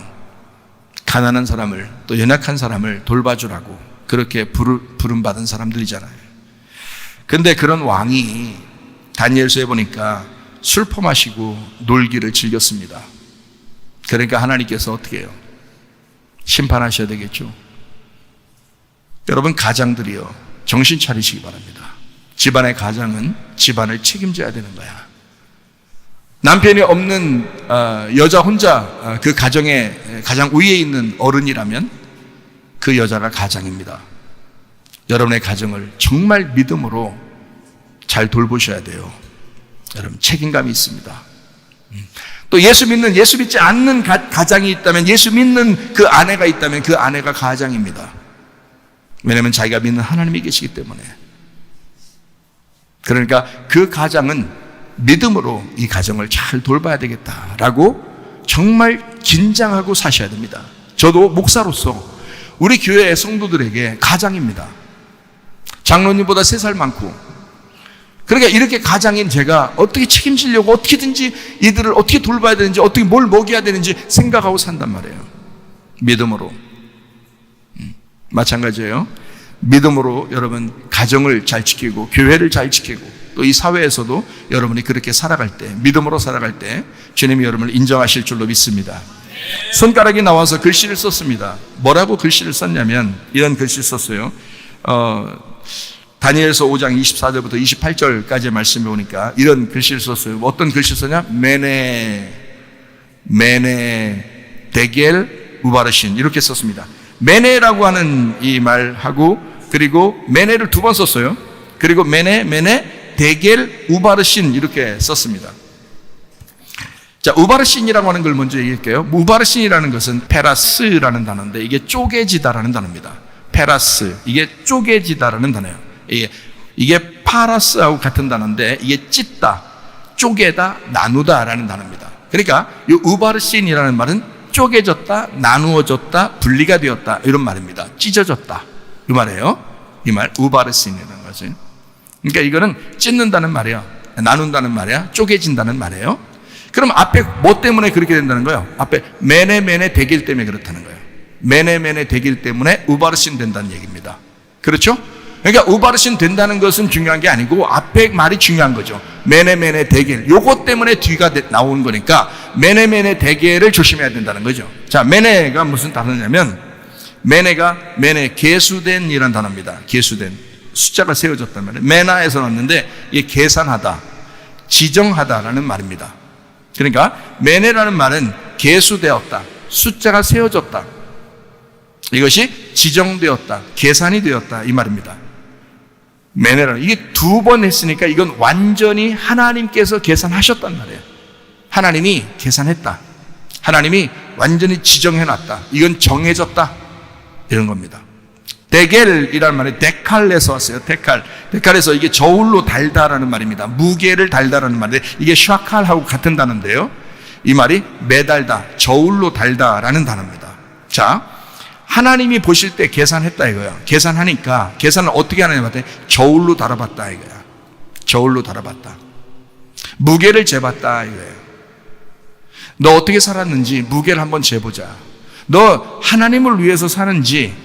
가난한 사람을, 또 연약한 사람을 돌봐주라고 그렇게 부름받은 사람들이잖아요. 근데 그런 왕이 다니엘서에 보니까 술 퍼마시고 놀기를 즐겼습니다. 그러니까 하나님께서 어떻게 해요? 심판하셔야 되겠죠. 여러분, 가장들이요, 정신 차리시기 바랍니다. 집안의 가장은 집안을 책임져야 되는 거야. 남편이 없는 여자 혼자 그 가정의 가장 위에 있는 어른이라면 그 여자가 가장입니다. 여러분의 가정을 정말 믿음으로 잘 돌보셔야 돼요. 여러분, 책임감이 있습니다. 또 예수 믿지 않는 가장이 있다면, 예수 믿는 그 아내가 있다면 그 아내가 가장입니다. 왜냐하면 자기가 믿는 하나님이 계시기 때문에. 그러니까 그 가장은 믿음으로 이 가정을 잘 돌봐야 되겠다라고 정말 긴장하고 사셔야 됩니다. 저도 목사로서 우리 교회의 성도들에게 가장입니다. 장로님보다 3살 많고, 그러니까 이렇게 가장인 제가 어떻게 책임지려고 어떻게든지 이들을 어떻게 돌봐야 되는지, 어떻게 뭘 먹여야 되는지 생각하고 산단 말이에요. 믿음으로. 마찬가지예요. 믿음으로 여러분 가정을 잘 지키고 교회를 잘 지키고 또 이 사회에서도 여러분이 그렇게 살아갈 때, 믿음으로 살아갈 때 주님이 여러분을 인정하실 줄로 믿습니다. 손가락이 나와서 글씨를 썼습니다. 뭐라고 글씨를 썼냐면 이런 글씨를 썼어요. 다니엘서 5장 24절부터 28절까지의 말씀에 보니까 이런 글씨를 썼어요. 어떤 글씨를 썼냐? 메네 데겔 우바르신, 이렇게 썼습니다. 메네라고 하는 이 말하고, 그리고 메네를 2번 썼어요. 그리고 메네 데겔 우바르신, 이렇게 썼습니다. 자, 우바르신이라고 하는 걸 먼저 얘기할게요. 우바르신이라는 것은 페라스라는 단어인데 이게 쪼개지다라는 단어입니다. 페라스, 이게 쪼개지다라는 단어예요. 이게 파라스하고 같은 단어인데 이게 찢다, 쪼개다, 나누다라는 단어입니다. 그러니까 이 우바르신이라는 말은 쪼개졌다, 나누어졌다, 분리가 되었다, 이런 말입니다. 찢어졌다, 이 말이에요. 이 말 우바르신이라는 거지. 그러니까 이거는 찢는다는 말이야, 나눈다는 말이야, 쪼개진다는 말이에요. 그럼 앞에 뭐 때문에 그렇게 된다는 거예요? 앞에 메네 데길 때문에 그렇다는 거예요. 메네 데길 때문에 우바르신 된다는 얘기입니다. 그렇죠? 그러니까 우바르신 된다는 것은 중요한 게 아니고 앞에 말이 중요한 거죠. 메네 데겔, 요것 때문에 뒤가 나온 거니까 메네 데겔을 조심해야 된다는 거죠. 자, 메네가 무슨 단어냐면 메네 계수된이라는 단어입니다. 계수된, 숫자가 세워졌단 말이에요. 메나에서 났는데 이게 계산하다, 지정하다라는 말입니다. 그러니까 메네라는 말은 계수되었다, 숫자가 세워졌다, 이것이 지정되었다, 계산이 되었다, 이 말입니다. 메네라는, 이게 2번 했으니까 이건 완전히 하나님께서 계산하셨단 말이에요. 하나님이 계산했다, 하나님이 완전히 지정해놨다, 이건 정해졌다, 이런 겁니다. 데겔이라는 말이 데칼에서 왔어요. 데칼에서 이게 저울로 달다라는 말입니다. 무게를 달다라는 말인데 이게 샤칼하고 같은 단어인데요, 이 말이 매달다, 저울로 달다라는 단어입니다. 자, 하나님이 보실 때 계산했다 이거야. 계산하니까 계산을 어떻게 하느냐 봤더니 저울로 달아봤다 이거야. 저울로 달아봤다. 무게를 재봤다 이거예요. 너 어떻게 살았는지 무게를 한번 재보자. 너 하나님을 위해서 사는지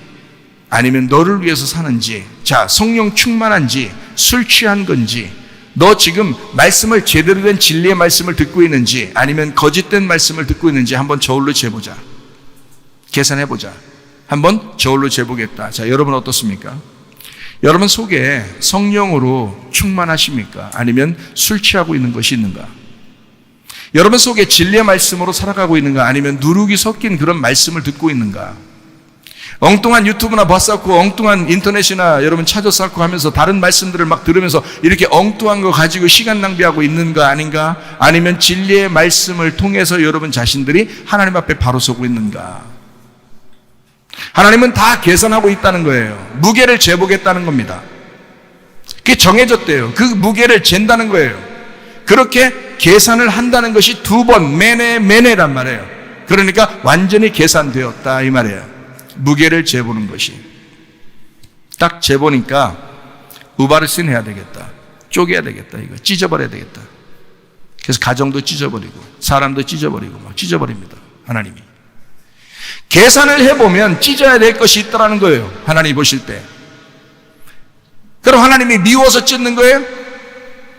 아니면 너를 위해서 사는지, 자, 성령 충만한지, 술 취한 건지, 너 지금 말씀을 제대로 된 진리의 말씀을 듣고 있는지 아니면 거짓된 말씀을 듣고 있는지 한번 저울로 재보자. 계산해보자. 한번 저울로 재보겠다. 자, 여러분 어떻습니까? 여러분 속에 성령으로 충만하십니까? 아니면 술 취하고 있는 것이 있는가? 여러분 속에 진리의 말씀으로 살아가고 있는가? 아니면 누룩이 섞인 그런 말씀을 듣고 있는가? 엉뚱한 유튜브나 봤었고 엉뚱한 인터넷이나 여러분 찾아봤고 하면서 다른 말씀들을 막 들으면서 이렇게 엉뚱한 거 가지고 시간 낭비하고 있는 거 아닌가? 아니면 진리의 말씀을 통해서 여러분 자신들이 하나님 앞에 바로 서고 있는가? 하나님은 다 계산하고 있다는 거예요. 무게를 재보겠다는 겁니다. 그게 정해졌대요. 그 무게를 잰다는 거예요. 그렇게 계산을 한다는 것이 2번 매네란 말이에요. 그러니까 완전히 계산되었다 이 말이에요. 무게를 재보는 것이. 딱 재보니까 우바르신 해야 되겠다. 쪼개야 되겠다. 이거 찢어버려야 되겠다. 그래서 가정도 찢어버리고 사람도 찢어버리고 막 찢어버립니다. 하나님이. 계산을 해보면 찢어야 될 것이 있다는 거예요. 하나님이 보실 때. 그럼 하나님이 미워서 찢는 거예요?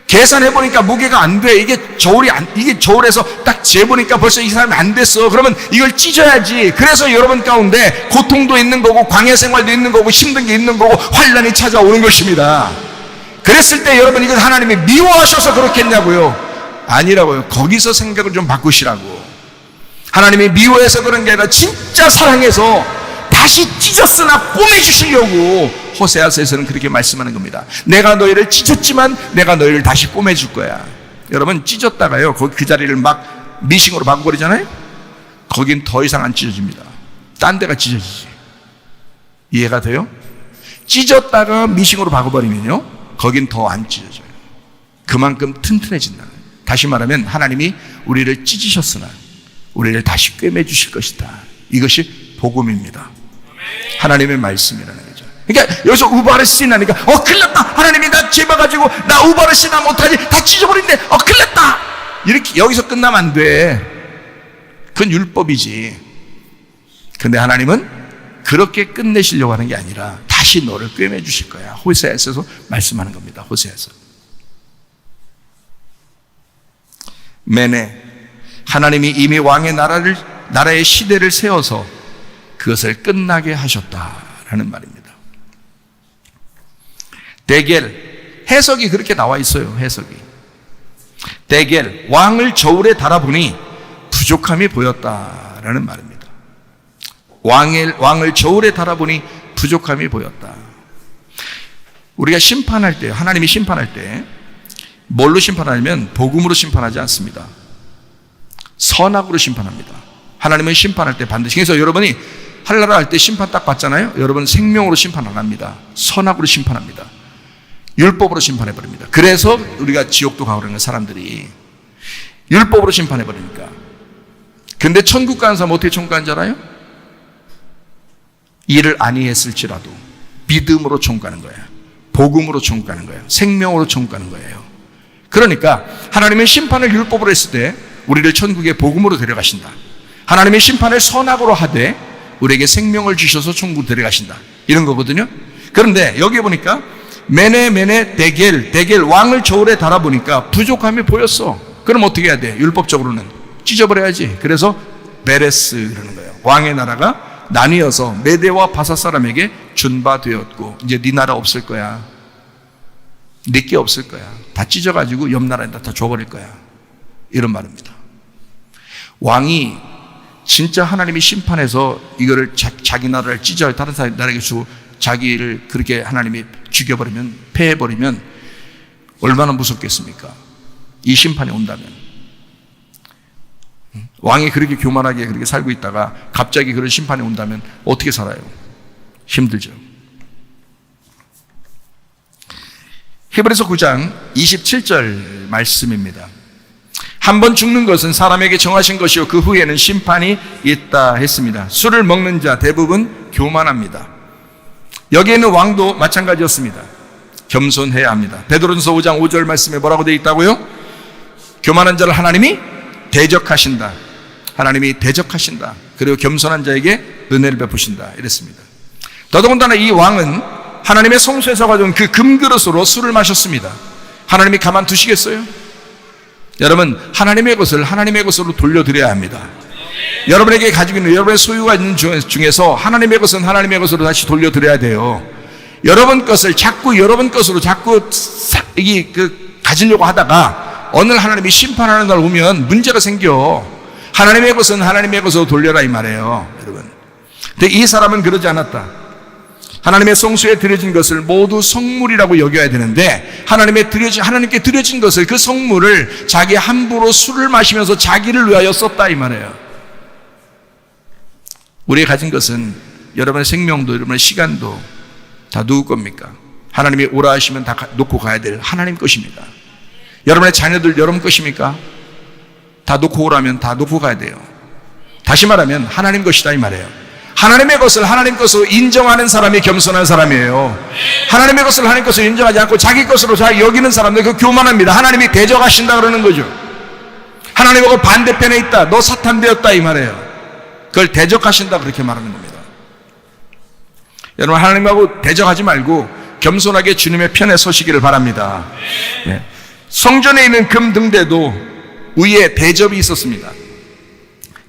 계산해보니까 무게가 안 돼. 이게 저울에서 딱 재보니까 벌써 이 사람이 안 됐어. 그러면 이걸 찢어야지. 그래서 여러분 가운데 고통도 있는 거고, 광야 생활도 있는 거고, 힘든 게 있는 거고, 환난이 찾아오는 것입니다. 그랬을 때 여러분 이건 하나님이 미워하셔서 그렇겠냐고요? 아니라고요. 거기서 생각을 좀 바꾸시라고. 하나님이 미워해서 그런 게 아니라 진짜 사랑해서 다시 찢었으나 꼬매주시려고 호세아서에서는 그렇게 말씀하는 겁니다. 내가 너희를 찢었지만 내가 너희를 다시 꼬매줄 거야. 여러분 찢었다가요 그 자리를 막 미싱으로 바꿔버리잖아요. 거긴 더 이상 안 찢어집니다. 딴 데가 찢어지지. 이해가 돼요? 찢었다가 미싱으로 바꿔버리면요 거긴 더 안 찢어져요. 그만큼 튼튼해진다. 다시 말하면 하나님이 우리를 찢으셨으나 우리를 다시 꿰매주실 것이다. 이것이 복음입니다. 하나님의 말씀이라는 거죠. 그러니까 여기서 우바르신 하니까 큰일 났다. 하나님이 나 재봐가지고 나 우바르신 하면 어떡하지? 다 찢어버린대. 큰일 났다. 이렇게 여기서 끝나면 안 돼. 그건 율법이지. 근데 하나님은 그렇게 끝내시려고 하는 게 아니라 다시 너를 꿰매 주실 거야. 호세아에서 말씀하는 겁니다. 호세아에서. 매네 하나님이 이미 왕의 나라의 시대를 세워서 그것을 끝나게 하셨다라는 말입니다. 데겔 해석이 그렇게 나와 있어요. 해석이 데겔 왕을 저울에 달아보니 부족함이 보였다라는 말입니다. 왕을 저울에 달아보니 부족함이 보였다. 우리가 심판할 때 하나님이 심판할 때 뭘로 심판하냐면 복음으로 심판하지 않습니다. 선악으로 심판합니다. 하나님은 심판할 때 반드시. 그래서 여러분이 할라라 할 때 심판 딱 받잖아요. 여러분 생명으로 심판 안 합니다. 선악으로 심판합니다. 율법으로 심판해버립니다. 그래서 우리가 지옥도 가고 그러는 사람들이 율법으로 심판해버리니까. 근데 천국 가는 사람 어떻게 천국 가는 줄 알아요? 일을 아니했을지라도 믿음으로 천국 가는 거예요. 복음으로 천국 가는 거예요. 생명으로 천국 가는 거예요. 그러니까 하나님은 심판을 율법으로 했을 때 우리를 천국의 복음으로 데려가신다. 하나님의 심판을 선악으로 하되 우리에게 생명을 주셔서 천국 데려가신다. 이런 거거든요. 그런데 여기 보니까 메네 데겔 왕을 저울에 달아보니까 부족함이 보였어. 그럼 어떻게 해야 돼? 율법적으로는 찢어버려야지. 그래서 베레스 그러는 거예요. 왕의 나라가 나뉘어서 메대와 바사 사람에게 준바되었고 이제 네 나라 없을 거야. 네 게 없을 거야. 다 찢어가지고 옆 나라에다 다 줘버릴 거야. 이런 말입니다. 왕이 진짜 하나님이 심판해서 이거를 자기 나라를 찢어 다른 나라에게 주고 자기를 그렇게 하나님이 죽여버리면 패해버리면 얼마나 무섭겠습니까? 이 심판이 온다면. 왕이 그렇게 교만하게 그렇게 살고 있다가 갑자기 그런 심판이 온다면 어떻게 살아요? 힘들죠. 히브리서 9장 27절 말씀입니다. 한번 죽는 것은 사람에게 정하신 것이요 그 후에는 심판이 있다 했습니다. 술을 먹는 자 대부분 교만합니다. 여기에 있는 왕도 마찬가지였습니다. 겸손해야 합니다. 베드로전서 5장 5절 말씀에 뭐라고 되어 있다고요? 교만한 자를 하나님이 대적하신다. 하나님이 대적하신다. 그리고 겸손한 자에게 은혜를 베푸신다. 이랬습니다. 더더군다나 이 왕은 하나님의 성소에서 가져온 그 금그릇으로 술을 마셨습니다. 하나님이 가만두시겠어요? 여러분 하나님의 것을 하나님의 것으로 돌려드려야 합니다. 여러분에게 가지고 있는 여러분의 소유가 있는 중에서 하나님의 것은 하나님의 것으로 다시 돌려드려야 돼요. 여러분 것을 자꾸 여러분 것으로 자꾸 가지려고 하다가 어느 날 하나님이 심판하는 날 오면 문제가 생겨. 하나님의 것은 하나님의 것으로 돌려라 이 말이에요. 여러분 근데 이 사람은 그러지 않았다. 하나님의 성소에 드려진 것을 모두 성물이라고 여겨야 되는데 하나님께 드려진 것을, 그 성물을 자기 함부로 술을 마시면서 자기를 위하여 썼다 이 말이에요. 우리가 가진 것은 여러분의 생명도 여러분의 시간도 다 누구 겁니까? 하나님이 오라 하시면 다 놓고 가야 될 하나님 것입니다. 여러분의 자녀들 여러분 것입니까? 다 놓고 오라면 다 놓고 가야 돼요. 다시 말하면 하나님 것이다 이 말이에요. 하나님의 것을 하나님 것으로 인정하는 사람이 겸손한 사람이에요. 하나님의 것을 하나님 것으로 인정하지 않고 자기 것으로 잘 여기는 사람들, 그 교만합니다. 하나님이 대적하신다 그러는 거죠. 하나님하고 반대편에 있다, 너 사탄되었다 이 말이에요. 그걸 대적하신다 그렇게 말하는 겁니다. 여러분, 하나님하고 대적하지 말고 겸손하게 주님의 편에 서시기를 바랍니다. 네. 성전에 있는 금등대도 위에 대접이 있었습니다.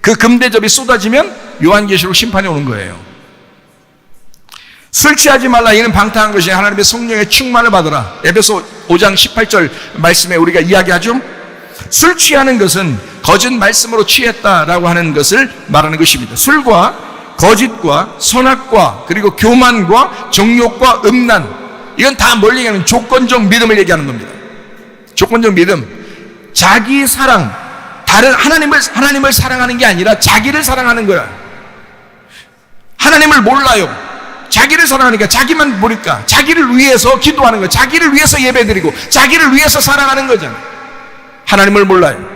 그 금대접이 쏟아지면 요한계시록 심판이 오는 거예요. 술 취하지 말라, 이는 방탕한 것이 하나님의 성령의 충만을 받으라. 에베소 5장 18절 말씀에 우리가 이야기하죠. 술 취하는 것은 거짓 말씀으로 취했다라고 하는 것을 말하는 것입니다. 술과 거짓과 선악과 그리고 교만과 정욕과 음란, 이건 다 뭘 얘기하는, 조건적 믿음을 얘기하는 겁니다. 조건적 믿음, 자기 사랑, 다른 하나님을 사랑하는 게 아니라 자기를 사랑하는 거야. 하나님을 몰라요. 자기를 사랑하니까, 자기만 보니까 자기를 위해서 기도하는 거야. 자기를 위해서 예배드리고 자기를 위해서 사랑하는 거잖아. 하나님을 몰라요.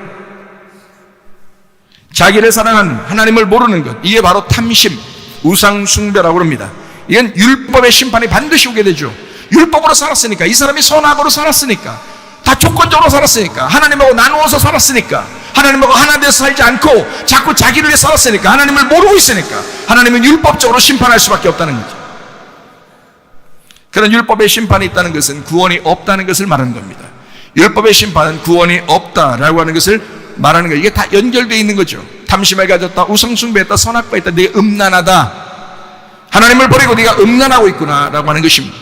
자기를 사랑하는, 하나님을 모르는 것, 이게 바로 탐심, 우상숭배라고 합니다. 이건 율법의 심판이 반드시 오게 되죠. 율법으로 살았으니까, 이 사람이 선악으로 살았으니까, 다 조건적으로 살았으니까, 하나님하고 나누어서 살았으니까, 하나님하고 하나 돼서 살지 않고 자꾸 자기를 위해 살았으니까, 하나님을 모르고 있으니까 하나님은 율법적으로 심판할 수밖에 없다는 거죠. 그런 율법의 심판이 있다는 것은 구원이 없다는 것을 말하는 겁니다. 율법의 심판은 구원이 없다라고 하는 것을 말하는 거예요. 이게 다 연결되어 있는 거죠. 탐심을 가졌다, 우상숭배했다, 선악과 있다, 네가 음란하다, 하나님을 버리고 네가 음란하고 있구나라고 하는 것입니다.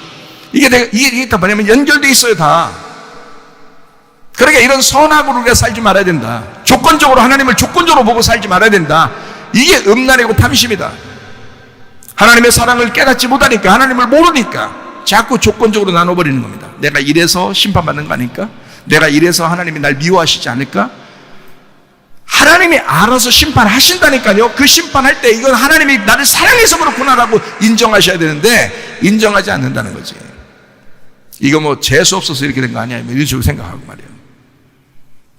이게 다 뭐냐면 연결되어 있어요, 다. 그러니까 이런 선악으로 우리가 살지 말아야 된다. 조건적으로, 하나님을 조건적으로 보고 살지 말아야 된다. 이게 음란이고 탐심이다. 하나님의 사랑을 깨닫지 못하니까, 하나님을 모르니까 자꾸 조건적으로 나눠버리는 겁니다. 내가 이래서 심판받는 거 아닐까? 내가 이래서 하나님이 날 미워하시지 않을까? 하나님이 알아서 심판하신다니까요. 그 심판할 때 이건 하나님이 나를 사랑해서 그렇구나라고 인정하셔야 되는데 인정하지 않는다는 거지. 이거 뭐 재수 없어서 이렇게 된 거 아니야, 이런 식으로 생각하고 말이에요.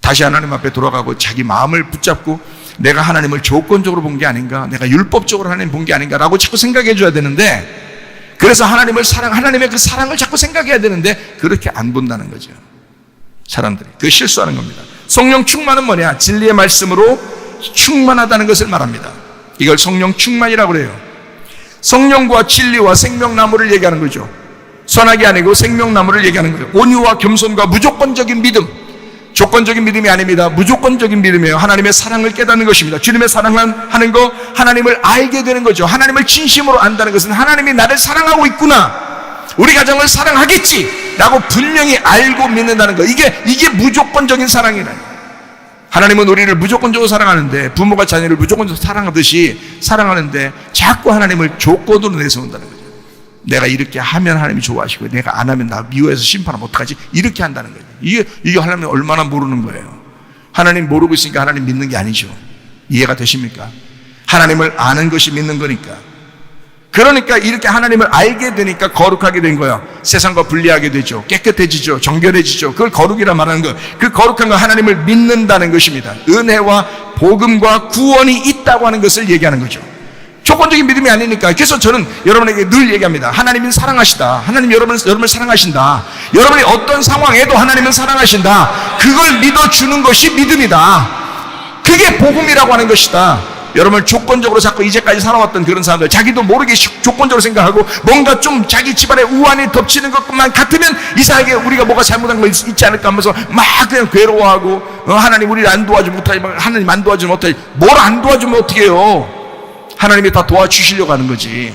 다시 하나님 앞에 돌아가고 자기 마음을 붙잡고 내가 하나님을 조건적으로 본 게 아닌가, 내가 율법적으로 하나님 본 게 아닌가라고 자꾸 생각해 줘야 되는데, 그래서 하나님의 그 사랑을 자꾸 생각해야 되는데 그렇게 안 본다는 거죠. 사람들이 그 실수하는 겁니다. 성령 충만은 뭐냐? 진리의 말씀으로 충만하다는 것을 말합니다. 이걸 성령 충만이라고 그래요. 성령과 진리와 생명나무를 얘기하는 거죠. 선악이 아니고 생명나무를 얘기하는 거예요. 온유와 겸손과 무조건적인 믿음, 조건적인 믿음이 아닙니다. 무조건적인 믿음이에요. 하나님의 사랑을 깨닫는 것입니다. 주님의 사랑하는 거, 하나님을 알게 되는 거죠. 하나님을 진심으로 안다는 것은 하나님이 나를 사랑하고 있구나, 우리 가정을 사랑하겠지 라고 분명히 알고 믿는다는 거, 이게 무조건적인 사랑이라. 하나님은 우리를 무조건적으로 사랑하는데, 부모가 자녀를 무조건적으로 사랑하듯이 사랑하는데 자꾸 하나님을 조건으로 내세운다는 거죠. 내가 이렇게 하면 하나님이 좋아하시고 내가 안 하면 나 미워해서 심판하면 어떡하지? 이렇게 한다는 거예요. 이게 하나님이 얼마나 모르는 거예요. 하나님 모르고 있으니까 하나님 믿는 게 아니죠. 이해가 되십니까? 하나님을 아는 것이 믿는 거니까. 그러니까 이렇게 하나님을 알게 되니까 거룩하게 된 거야. 세상과 분리하게 되죠. 깨끗해지죠. 정결해지죠. 그걸 거룩이라 말하는 거. 그 거룩한 거, 하나님을 믿는다는 것입니다. 은혜와 복음과 구원이 있다고 하는 것을 얘기하는 거죠. 조건적인 믿음이 아니니까. 그래서 저는 여러분에게 늘 얘기합니다. 하나님은 사랑하시다. 하나님 여러분을 사랑하신다. 여러분이 어떤 상황에도 하나님은 사랑하신다. 그걸 믿어주는 것이 믿음이다. 그게 복음이라고 하는 것이다. 여러분을 조건적으로 자꾸 이제까지 살아왔던 그런 사람들, 자기도 모르게 조건적으로 생각하고 뭔가 좀 자기 집안에 우환이 덮치는 것만 같으면 이상하게 우리가 뭐가 잘못한 거 있지 않을까 하면서 막 그냥 괴로워하고, 하나님 우리를 안 도와주면 못하지, 하나님 안 도와주면 어떡하지, 뭘 안 도와주면 어떻게 해요? 하나님이 다 도와주시려고 하는 거지.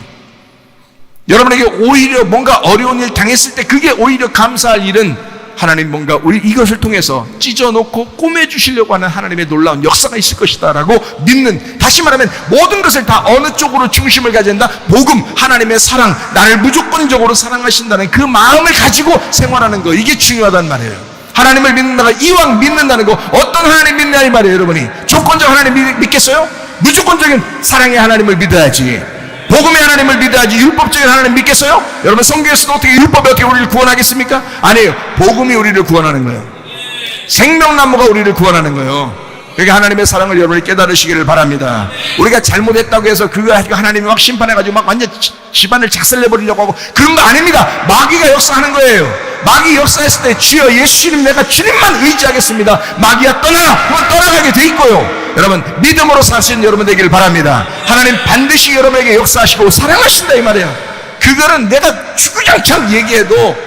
여러분에게 오히려 뭔가 어려운 일 당했을 때 그게 오히려 감사할 일은 하나님 뭔가 우리 이것을 통해서 찢어놓고 꼬매주시려고 하는 하나님의 놀라운 역사가 있을 것이다 라고 믿는, 다시 말하면 모든 것을 다 어느 쪽으로 중심을 가져야 된다? 복음, 하나님의 사랑, 나를 무조건적으로 사랑하신다는 그 마음을 가지고 생활하는 거, 이게 중요하단 말이에요. 하나님을 믿는다가 이왕 믿는다는 거, 어떤 하나님 믿냐 이 말이에요. 여러분이 조건적 하나님 믿겠어요? 무조건적인 사랑의 하나님을 믿어야지, 복음의 하나님을 믿어야지. 율법적인 하나님 믿겠어요? 여러분 성경에서도 어떻게 율법이 어떻게 우리를 구원하겠습니까? 아니에요. 복음이 우리를 구원하는 거예요. 생명나무가 우리를 구원하는 거예요. 그러니까 하나님의 사랑을 여러분이 깨달으시기를 바랍니다. 우리가 잘못했다고 해서 그거 가지고 하나님이 막 심판해가지고 막 완전 집안을 작살내버리려고 하고 그런 거 아닙니다. 마귀가 역사하는 거예요. 마귀 역사했을 때 주여 예수님 내가 주님만 의지하겠습니다, 마귀야 떠나라, 그건 떠나가게 돼 있고요. 여러분 믿음으로 사시는 여러분 되기를 바랍니다. 하나님 반드시 여러분에게 역사하시고 사랑하신다 이 말이에요. 그거는 내가 주구장창 얘기해도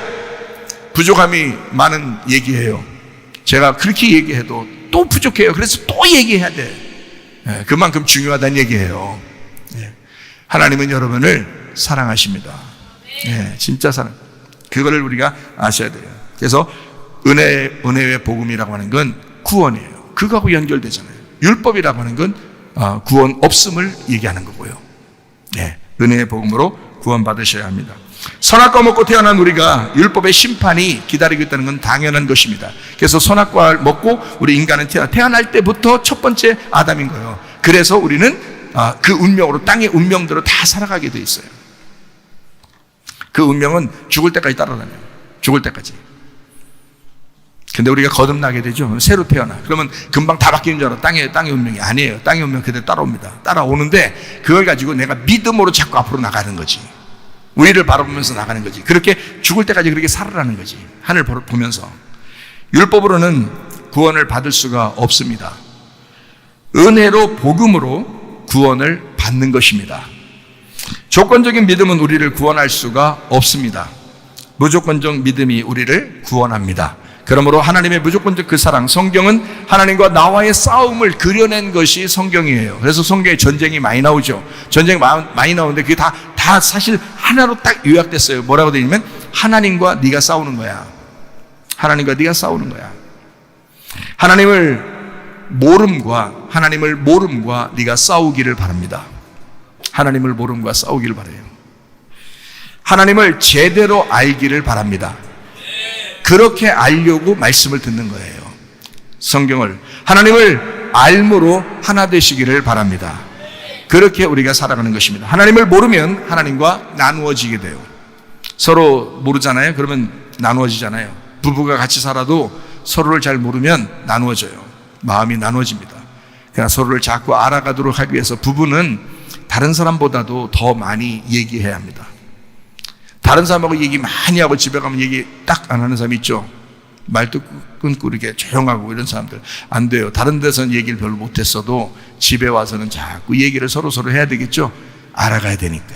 부족함이 많은 얘기예요. 제가 그렇게 얘기해도 또 부족해요. 그래서 또 얘기해야 돼. 그만큼 중요하다는 얘기예요. 하나님은 여러분을 사랑하십니다. 진짜 사랑. 그거를 우리가 아셔야 돼요. 그래서 은혜의 복음이라고 하는 건 구원이에요. 그거하고 연결되잖아요. 율법이라고 하는 건 구원 없음을 얘기하는 거고요. 은혜의 복음으로 구원 받으셔야 합니다. 선악과 먹고 태어난 우리가 율법의 심판이 기다리고 있다는 건 당연한 것입니다. 그래서 선악과를 먹고 우리 인간은 태어날 때부터 첫 번째 아담인 거예요. 그래서 우리는 그 운명으로, 땅의 운명대로 다 살아가게 돼 있어요. 그 운명은 죽을 때까지 따라다녀요. 죽을 때까지. 근데 우리가 거듭나게 되죠. 새로 태어나. 그러면 금방 다 바뀌는 줄 알아. 땅의 운명이 아니에요. 땅의 운명 그대로 따라옵니다. 따라오는데 그걸 가지고 내가 믿음으로 자꾸 앞으로 나가는 거지. 위를 바라보면서 나가는 거지. 그렇게 죽을 때까지 그렇게 살아라는 거지. 하늘 보면서. 율법으로는 구원을 받을 수가 없습니다. 은혜로, 복음으로 구원을 받는 것입니다. 조건적인 믿음은 우리를 구원할 수가 없습니다. 무조건적 믿음이 우리를 구원합니다. 그러므로 하나님의 무조건적 그 사랑, 성경은 하나님과 나와의 싸움을 그려낸 것이 성경이에요. 그래서 성경에 전쟁이 많이 나오죠. 전쟁이 많이 나오는데 그게 다 사실 하나로 딱 요약됐어요. 뭐라고 되어 있냐면 하나님과 네가 싸우는 거야. 하나님과 네가 싸우는 거야. 하나님을 모름과 네가 싸우기를 바랍니다. 하나님을 모름과 싸우기를 바라요. 하나님을 제대로 알기를 바랍니다. 그렇게 알려고 말씀을 듣는 거예요. 성경을. 하나님을 알므로 하나 되시기를 바랍니다. 그렇게 우리가 살아가는 것입니다. 하나님을 모르면 하나님과 나누어지게 돼요. 서로 모르잖아요. 그러면 나누어지잖아요. 부부가 같이 살아도 서로를 잘 모르면 나누어져요. 마음이 나누어집니다. 그냥 서로를 자꾸 알아가도록 하기 위해서 부부는 다른 사람보다도 더 많이 얘기해야 합니다. 다른 사람하고 얘기 많이 하고 집에 가면 얘기 딱 안 하는 사람 있죠. 말도 끊고 이렇게 조용하고 이런 사람들 안 돼요. 다른 데서는 얘기를 별로 못했어도 집에 와서는 자꾸 얘기를 서로 해야 되겠죠. 알아가야 되니까.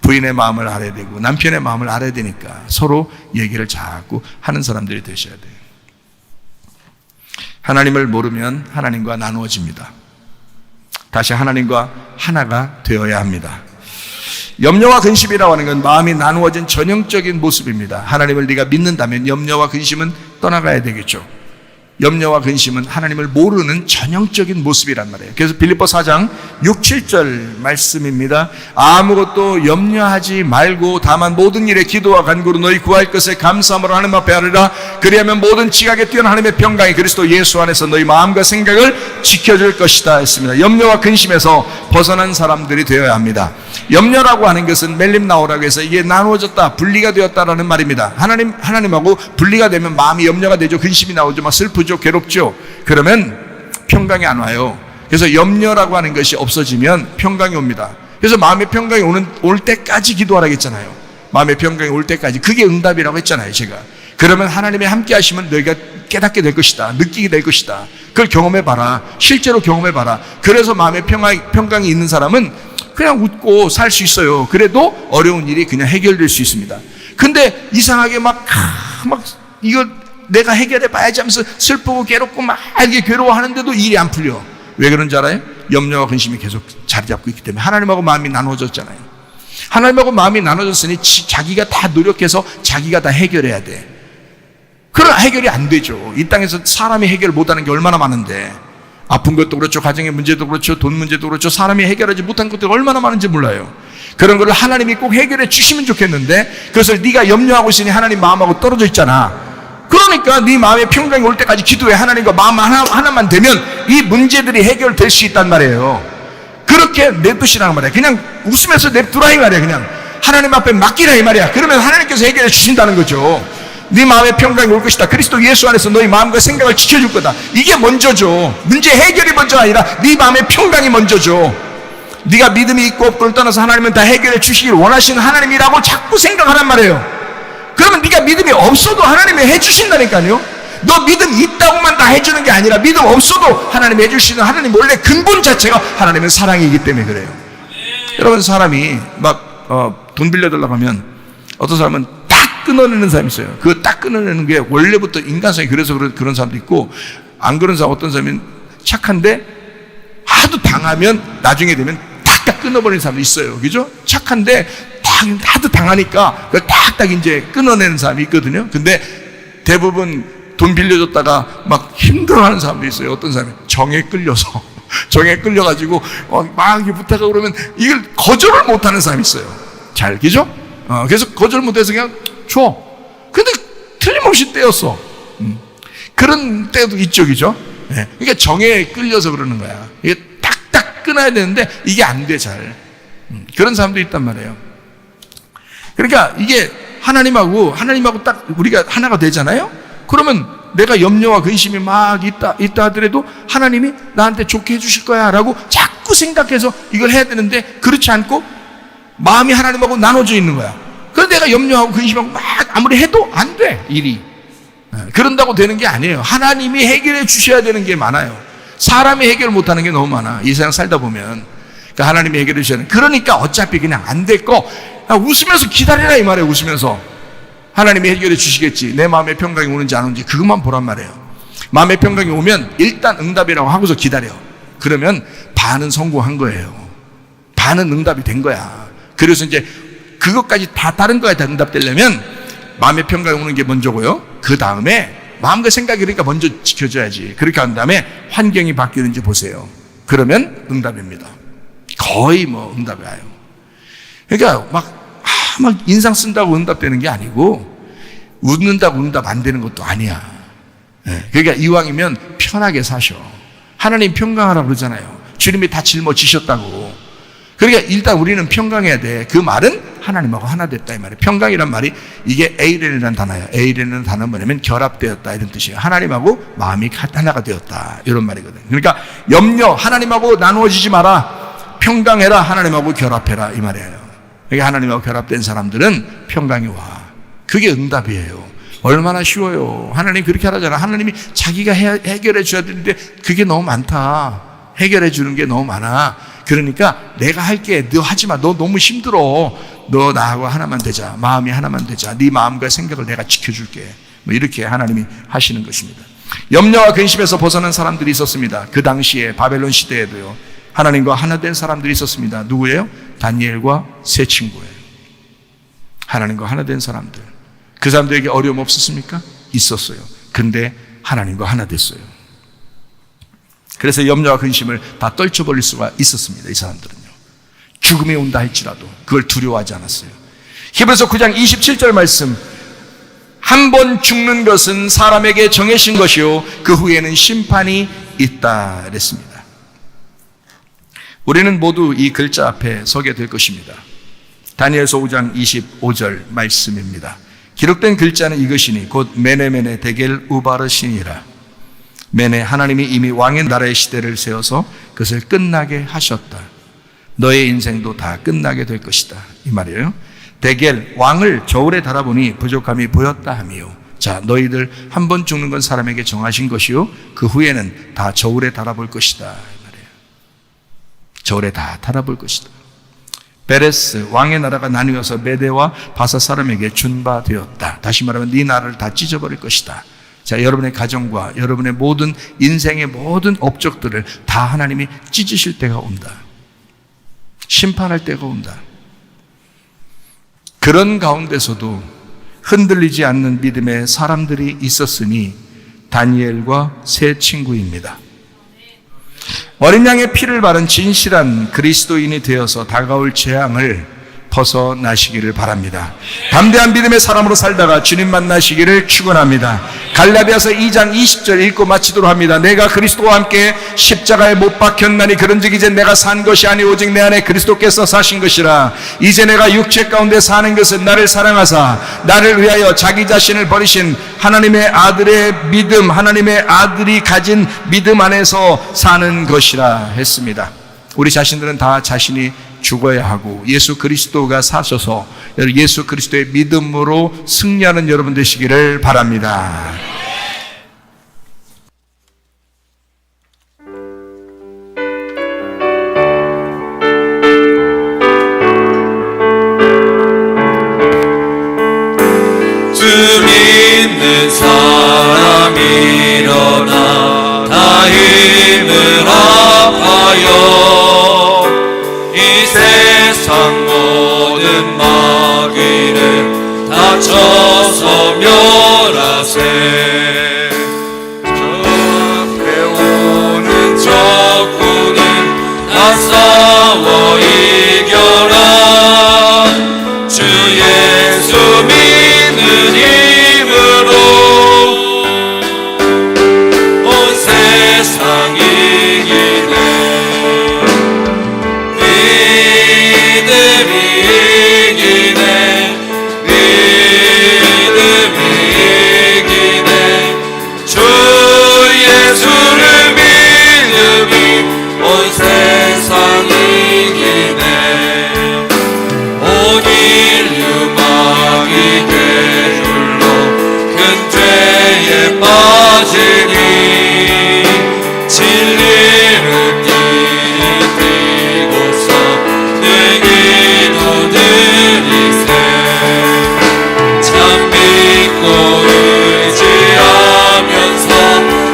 부인의 마음을 알아야 되고 남편의 마음을 알아야 되니까 서로 얘기를 자꾸 하는 사람들이 되셔야 돼요. 하나님을 모르면 하나님과 나누어집니다. 다시 하나님과 하나가 되어야 합니다. 염려와 근심이라고 하는 건 마음이 나누어진 전형적인 모습입니다. 하나님을 네가 믿는다면 염려와 근심은 떠나가야 되겠죠. 염려와 근심은 하나님을 모르는 전형적인 모습이란 말이에요. 그래서 빌립보 4장 6, 7절 말씀입니다. 아무것도 염려하지 말고 다만 모든 일에 기도와 간구로 너희 구할 것에 감사함으로 하나님 앞에 하리라. 그리하면 모든 지각에 뛰어난 하나님의 평강이 그리스도 예수 안에서 너희 마음과 생각을 지켜줄 것이다 했습니다. 염려와 근심에서 벗어난 사람들이 되어야 합니다. 염려라고 하는 것은 멜림 나오라고 해서 이게 나누어졌다, 분리가 되었다라는 말입니다. 하나님하고 분리가 되면 마음이 염려가 되죠. 근심이 나오죠. 막 슬프죠. 괴롭죠. 그러면 평강이 안 와요. 그래서 염려라고 하는 것이 없어지면 평강이 옵니다. 그래서 마음의 평강이 올 때까지 기도하라고 했잖아요. 마음의 평강이 올 때까지. 그게 응답이라고 했잖아요, 제가. 그러면 하나님의 함께 하시면 너희가 깨닫게 될 것이다. 느끼게 될 것이다. 그걸 경험해봐라. 실제로 경험해봐라. 그래서 마음의 평강이 있는 사람은 그냥 웃고 살 수 있어요. 그래도 어려운 일이 그냥 해결될 수 있습니다. 근데 이상하게 이거 내가 해결해 봐야지 하면서 슬프고 괴롭고 막 이게 괴로워하는데도 일이 안 풀려. 왜 그런지 알아요? 염려와 근심이 계속 자리 잡고 있기 때문에. 하나님하고 마음이 나눠졌잖아요. 하나님하고 마음이 나눠졌으니 자기가 다 노력해서 자기가 다 해결해야 돼. 그런 해결이 안 되죠. 이 땅에서 사람이 해결 못하는 게 얼마나 많은데, 아픈 것도 그렇죠, 가정의 문제도 그렇죠, 돈 문제도 그렇죠, 사람이 해결하지 못한 것들이 얼마나 많은지 몰라요. 그런 걸 하나님이 꼭 해결해 주시면 좋겠는데, 그것을 네가 염려하고 있으니 하나님 마음하고 떨어져 있잖아. 그러니까 네 마음에 평강이 올 때까지 기도해. 하나님과 마음 하나만 되면 이 문제들이 해결될 수 있단 말이에요. 그렇게 냅두시라는 말이야. 그냥 웃으면서 냅두라 이 말이야. 그냥 하나님 앞에 맡기라 이 말이야. 그러면 하나님께서 해결해 주신다는 거죠. 네 마음에 평강이 올 것이다. 그리스도 예수 안에서 너희 마음과 생각을 지켜줄 거다. 이게 먼저죠. 문제 해결이 먼저가 아니라 네 마음에 평강이 먼저죠. 네가 믿음이 있고 없고를 떠나서 하나님은 다 해결해 주시길 원하시는 하나님이라고 자꾸 생각하란 말이에요. 그러면 네가 믿음이 없어도 하나님이 해주신다니까요. 너 믿음 있다고만 다 해주는 게 아니라 믿음 없어도 하나님이 해주시는, 하나님 원래 근본 자체가 하나님은 사랑이기 때문에 그래요. 여러분, 사람이 막 돈 빌려달라고 하면 어떤 사람은 딱 끊어내는 사람이 있어요. 그 딱 끊어내는 게 원래부터 인간성이 그래서 그런 사람도 있고, 안 그런 사람, 어떤 사람은 착한데 하도 당하면 나중에 되면 딱 끊어버리는 사람도 있어요. 그죠? 착한데 하도 당하니까 딱딱 이제 끊어내는 사람이 있거든요. 근데 대부분 돈 빌려줬다가 막 힘들어하는 사람도 있어요. 어떤 사람이 정에 끌려서 정에 끌려가지고 막 부탁하고 그러면 이걸 거절을 못하는 사람이 있어요. 잘, 그죠? 그래서 거절 못해서 그냥 줘. 근데 틀림없이 떼었어. 그런 때도 있죠, 그죠? 네. 그러니까 정에 끌려서 그러는 거야. 이게 딱딱 끊어야 되는데 이게 안 돼, 잘. 그런 사람도 있단 말이에요. 그러니까 이게 하나님하고 딱 우리가 하나가 되잖아요? 그러면 내가 염려와 근심이 막 있다 하더라도 하나님이 나한테 좋게 해주실 거야 라고 자꾸 생각해서 이걸 해야 되는데, 그렇지 않고 마음이 하나님하고 나눠져 있는 거야. 그래서 내가 염려하고 근심하고 막 아무리 해도 안 돼, 일이. 그런다고 되는 게 아니에요. 하나님이 해결해 주셔야 되는 게 많아요. 사람이 해결 못하는 게 너무 많아, 이 세상 살다 보면. 그러니까 하나님이 해결해 주셔야 돼. 그러니까 어차피 그냥 안 될 거 웃으면서 기다리라 이 말이에요. 웃으면서 하나님이 해결해 주시겠지. 내 마음에 평강이 오는지 안 오는지 그것만 보란 말이에요. 마음에 평강이 오면 일단 응답이라고 하고서 기다려. 그러면 반은 성공한 거예요. 반은 응답이 된 거야. 그래서 이제 그것까지 다 다른 거에 다 응답되려면 마음의 평강이 오는 게 먼저고요. 그 다음에 마음과 생각이, 그러니까 먼저 지켜줘야지. 그렇게 한 다음에 환경이 바뀌는지 보세요. 그러면 응답입니다. 거의 뭐 응답이 와요. 그러니까 막 인상 쓴다고 응답되는 게 아니고, 웃는다고 응답 안 되는 것도 아니야. 그러니까 이왕이면 편하게 사셔. 하나님 평강하라고 그러잖아요. 주님이 다 짊어지셨다고. 그러니까 일단 우리는 평강해야 돼. 그 말은 하나님하고 하나 됐다 이 말이에요. 평강이란 말이 이게 에이렌이라는 단어예요. 에이렌이라는 단어는 뭐냐면 결합되었다 이런 뜻이에요. 하나님하고 마음이 하나가 되었다 이런 말이거든요. 그러니까 염려, 하나님하고 나누어지지 마라. 평강해라, 하나님하고 결합해라 이 말이에요. 그러니까 하나님하고 결합된 사람들은 평강이 와. 그게 응답이에요. 얼마나 쉬워요. 하나님 그렇게 하라잖아. 하나님이 자기가 해결해 줘야 되는데 그게 너무 많다. 해결해 주는 게 너무 많아. 그러니까 내가 할게, 너 하지 마. 너 너무 힘들어. 너 나하고 하나만 되자. 마음이 하나만 되자. 네 마음과 생각을 내가 지켜줄게. 뭐 이렇게 하나님이 하시는 것입니다. 염려와 근심에서 벗어난 사람들이 있었습니다. 그 당시에 바벨론 시대에도요. 하나님과 하나 된 사람들이 있었습니다. 누구예요? 다니엘과 세 친구예요. 하나님과 하나 된 사람들. 그 사람들에게 어려움 없었습니까? 있었어요. 근데 하나님과 하나 됐어요. 그래서 염려와 근심을 다 떨쳐버릴 수가 있었습니다. 이 사람들은요. 죽음이 온다 할지라도 그걸 두려워하지 않았어요. 히브리서 9장 27절 말씀, 한 번 죽는 것은 사람에게 정해진 것이요 그 후에는 심판이 있다 그랬습니다. 우리는 모두 이 글자 앞에 서게 될 것입니다. 다니엘서 5장 25절 말씀입니다. 기록된 글자는 이것이니 곧 메네메네 데겔 우바르시니라. 메네, 하나님이 이미 왕의 나라의 시대를 세워서 그것을 끝나게 하셨다. 너의 인생도 다 끝나게 될 것이다 이 말이에요. 데겔, 왕을 저울에 달아보니 부족함이 보였다 하미요. 자, 너희들 한 번 죽는 건 사람에게 정하신 것이요 그 후에는 다 저울에 달아볼 것이다 이 말이에요. 저울에 다 달아볼 것이다. 베레스, 왕의 나라가 나뉘어서 메대와 바사 사람에게 준바되었다. 다시 말하면 네 나라를 다 찢어버릴 것이다. 자, 여러분의 가정과 여러분의 모든 인생의 모든 업적들을 다 하나님이 찢으실 때가 온다. 심판할 때가 온다. 그런 가운데서도 흔들리지 않는 믿음의 사람들이 있었으니 다니엘과 세 친구입니다. 어린 양의 피를 바른 진실한 그리스도인이 되어서 다가올 재앙을 벗어나시기를 바랍니다. 담대한 믿음의 사람으로 살다가 주님 만나시기를 축원합니다. 갈라디아서 2장 20절 읽고 마치도록 합니다. 내가 그리스도와 함께 십자가에 못 박혔나니 그런즉 이제 내가 산 것이 아니 오직 내 안에 그리스도께서 사신 것이라. 이제 내가 육체 가운데 사는 것은 나를 사랑하사 나를 위하여 자기 자신을 버리신 하나님의 아들의 믿음, 하나님의 아들이 가진 믿음 안에서 사는 것이라 했습니다. 우리 자신들은 다 자신이 죽어야 하고 예수 그리스도가 사셔서 예수 그리스도의 믿음으로 승리하는 여러분 되시기를 바랍니다. 주 믿는 사람 일어나 다 힘을 합하여 이 세상 모든 마귀를 다쳐서 멸하세. 저 앞에 오는 적군은 다 싸워 이겨라. 주 예수 믿는 힘으로 온 세상 이기네. 믿음이 이기네. 믿음이 이기네. 주 예수를 믿음이 온 세상 이기네. 온 인류 마귀 괴줄로 큰 죄에 빠지니 진리를 띠고서 늘 기도드리세. 참 믿고 의지하면서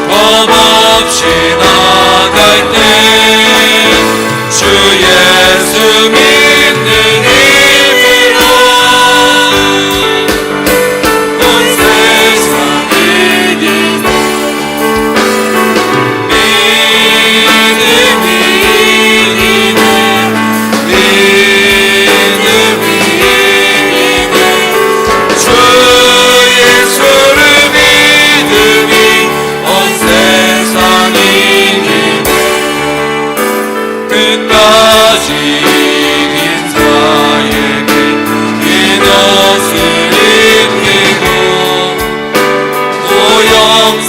겁없이 나갈 때 주 예수 믿는 힘으로 온 세상 이기네. 믿음이 이기네. 믿음이 이기네. 주 예수를 믿음이 온 세상 이기네. 끝까지 이긴 자에게 이것을 입히고 또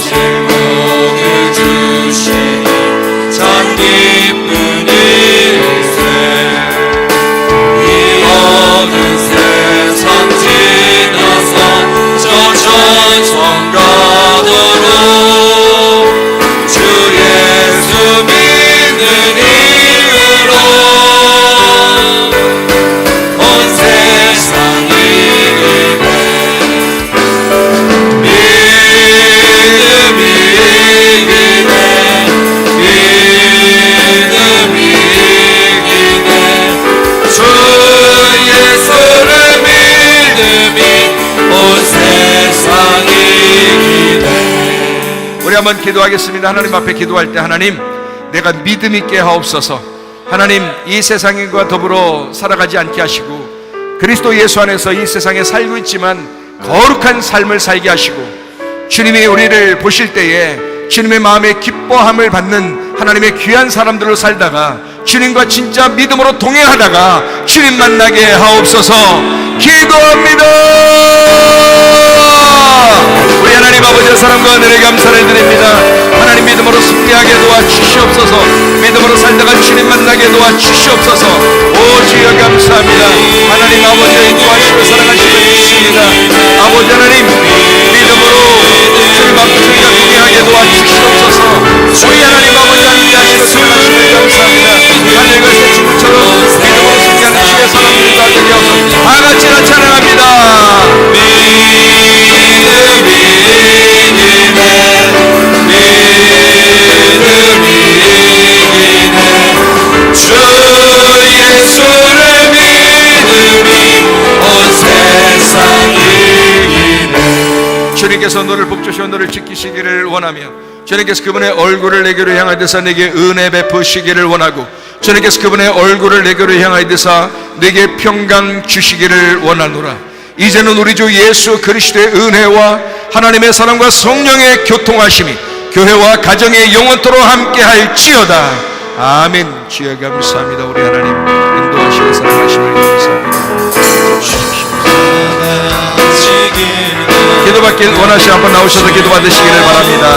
영생복을 주시니 참 기쁜 일세. 이 어두운 세상 지나서 저 천성 가도록 주 예수 믿는 힘으로 온 세상 이기네. 믿음이 이기네. 믿음이 이기네. 주 예수를 믿음이 온 세상 이기네. 우리 한번 기도하겠습니다. 하나님 앞에 기도할 때 하나님 내가 믿음 있게 하옵소서. 하나님 이 세상과 더불어 살아가지 않게 하시고 그리스도 예수 안에서 이 세상에 살고 있지만 거룩한 삶을 살게 하시고 주님이 우리를 보실 때에 주님의 마음에 기뻐함을 받는 하나님의 귀한 사람들로 살다가 주님과 진짜 믿음으로 동행하다가 주님 만나게 하옵소서. 기도합니다. 우리 하나님 아버지의 사랑과 은혜를 감사를 드립니다. 하나님 믿음으로 승리하게 도와주시옵소서. 믿음으로 살다가 주님 만나게 도와주시옵소서. 오 주여 감사합니다. 하나님 아버지의 인도하시고 사랑하시는 믿습니다. 아버지 하나님 믿음으로 주님 앞에 저희가 동행하게 도와주시옵소서. 우리 하나님 아버지 함께 하시고 사랑하시는 감사합니다. 하늘과 새 친구처럼 믿음으로 승리하는 주의 사람들이 되게 하옵소서. 다 같이 찬양합니다. 주 예수를 믿음이 온 세상 이기네. 주님께서 너를 복주시고 너를 지키시기를 원하며 주님께서 그분의 얼굴을 내게로 향하여서 내게 은혜 베푸시기를 원하고 주님께서 그분의 얼굴을 내게로 향하여서 내게 평강 주시기를 원하노라. 이제는 우리 주 예수 그리스도의 은혜와 하나님의 사랑과 성령의 교통하심이 교회와 가정에 영원토록 함께할지어다. 아멘. 주여 감사합니다. 우리 하나님 인도하시고 사랑하심을 감사합니다. 기도받길 원하시 한번 나오셔서 기도받으시기를 바랍니다.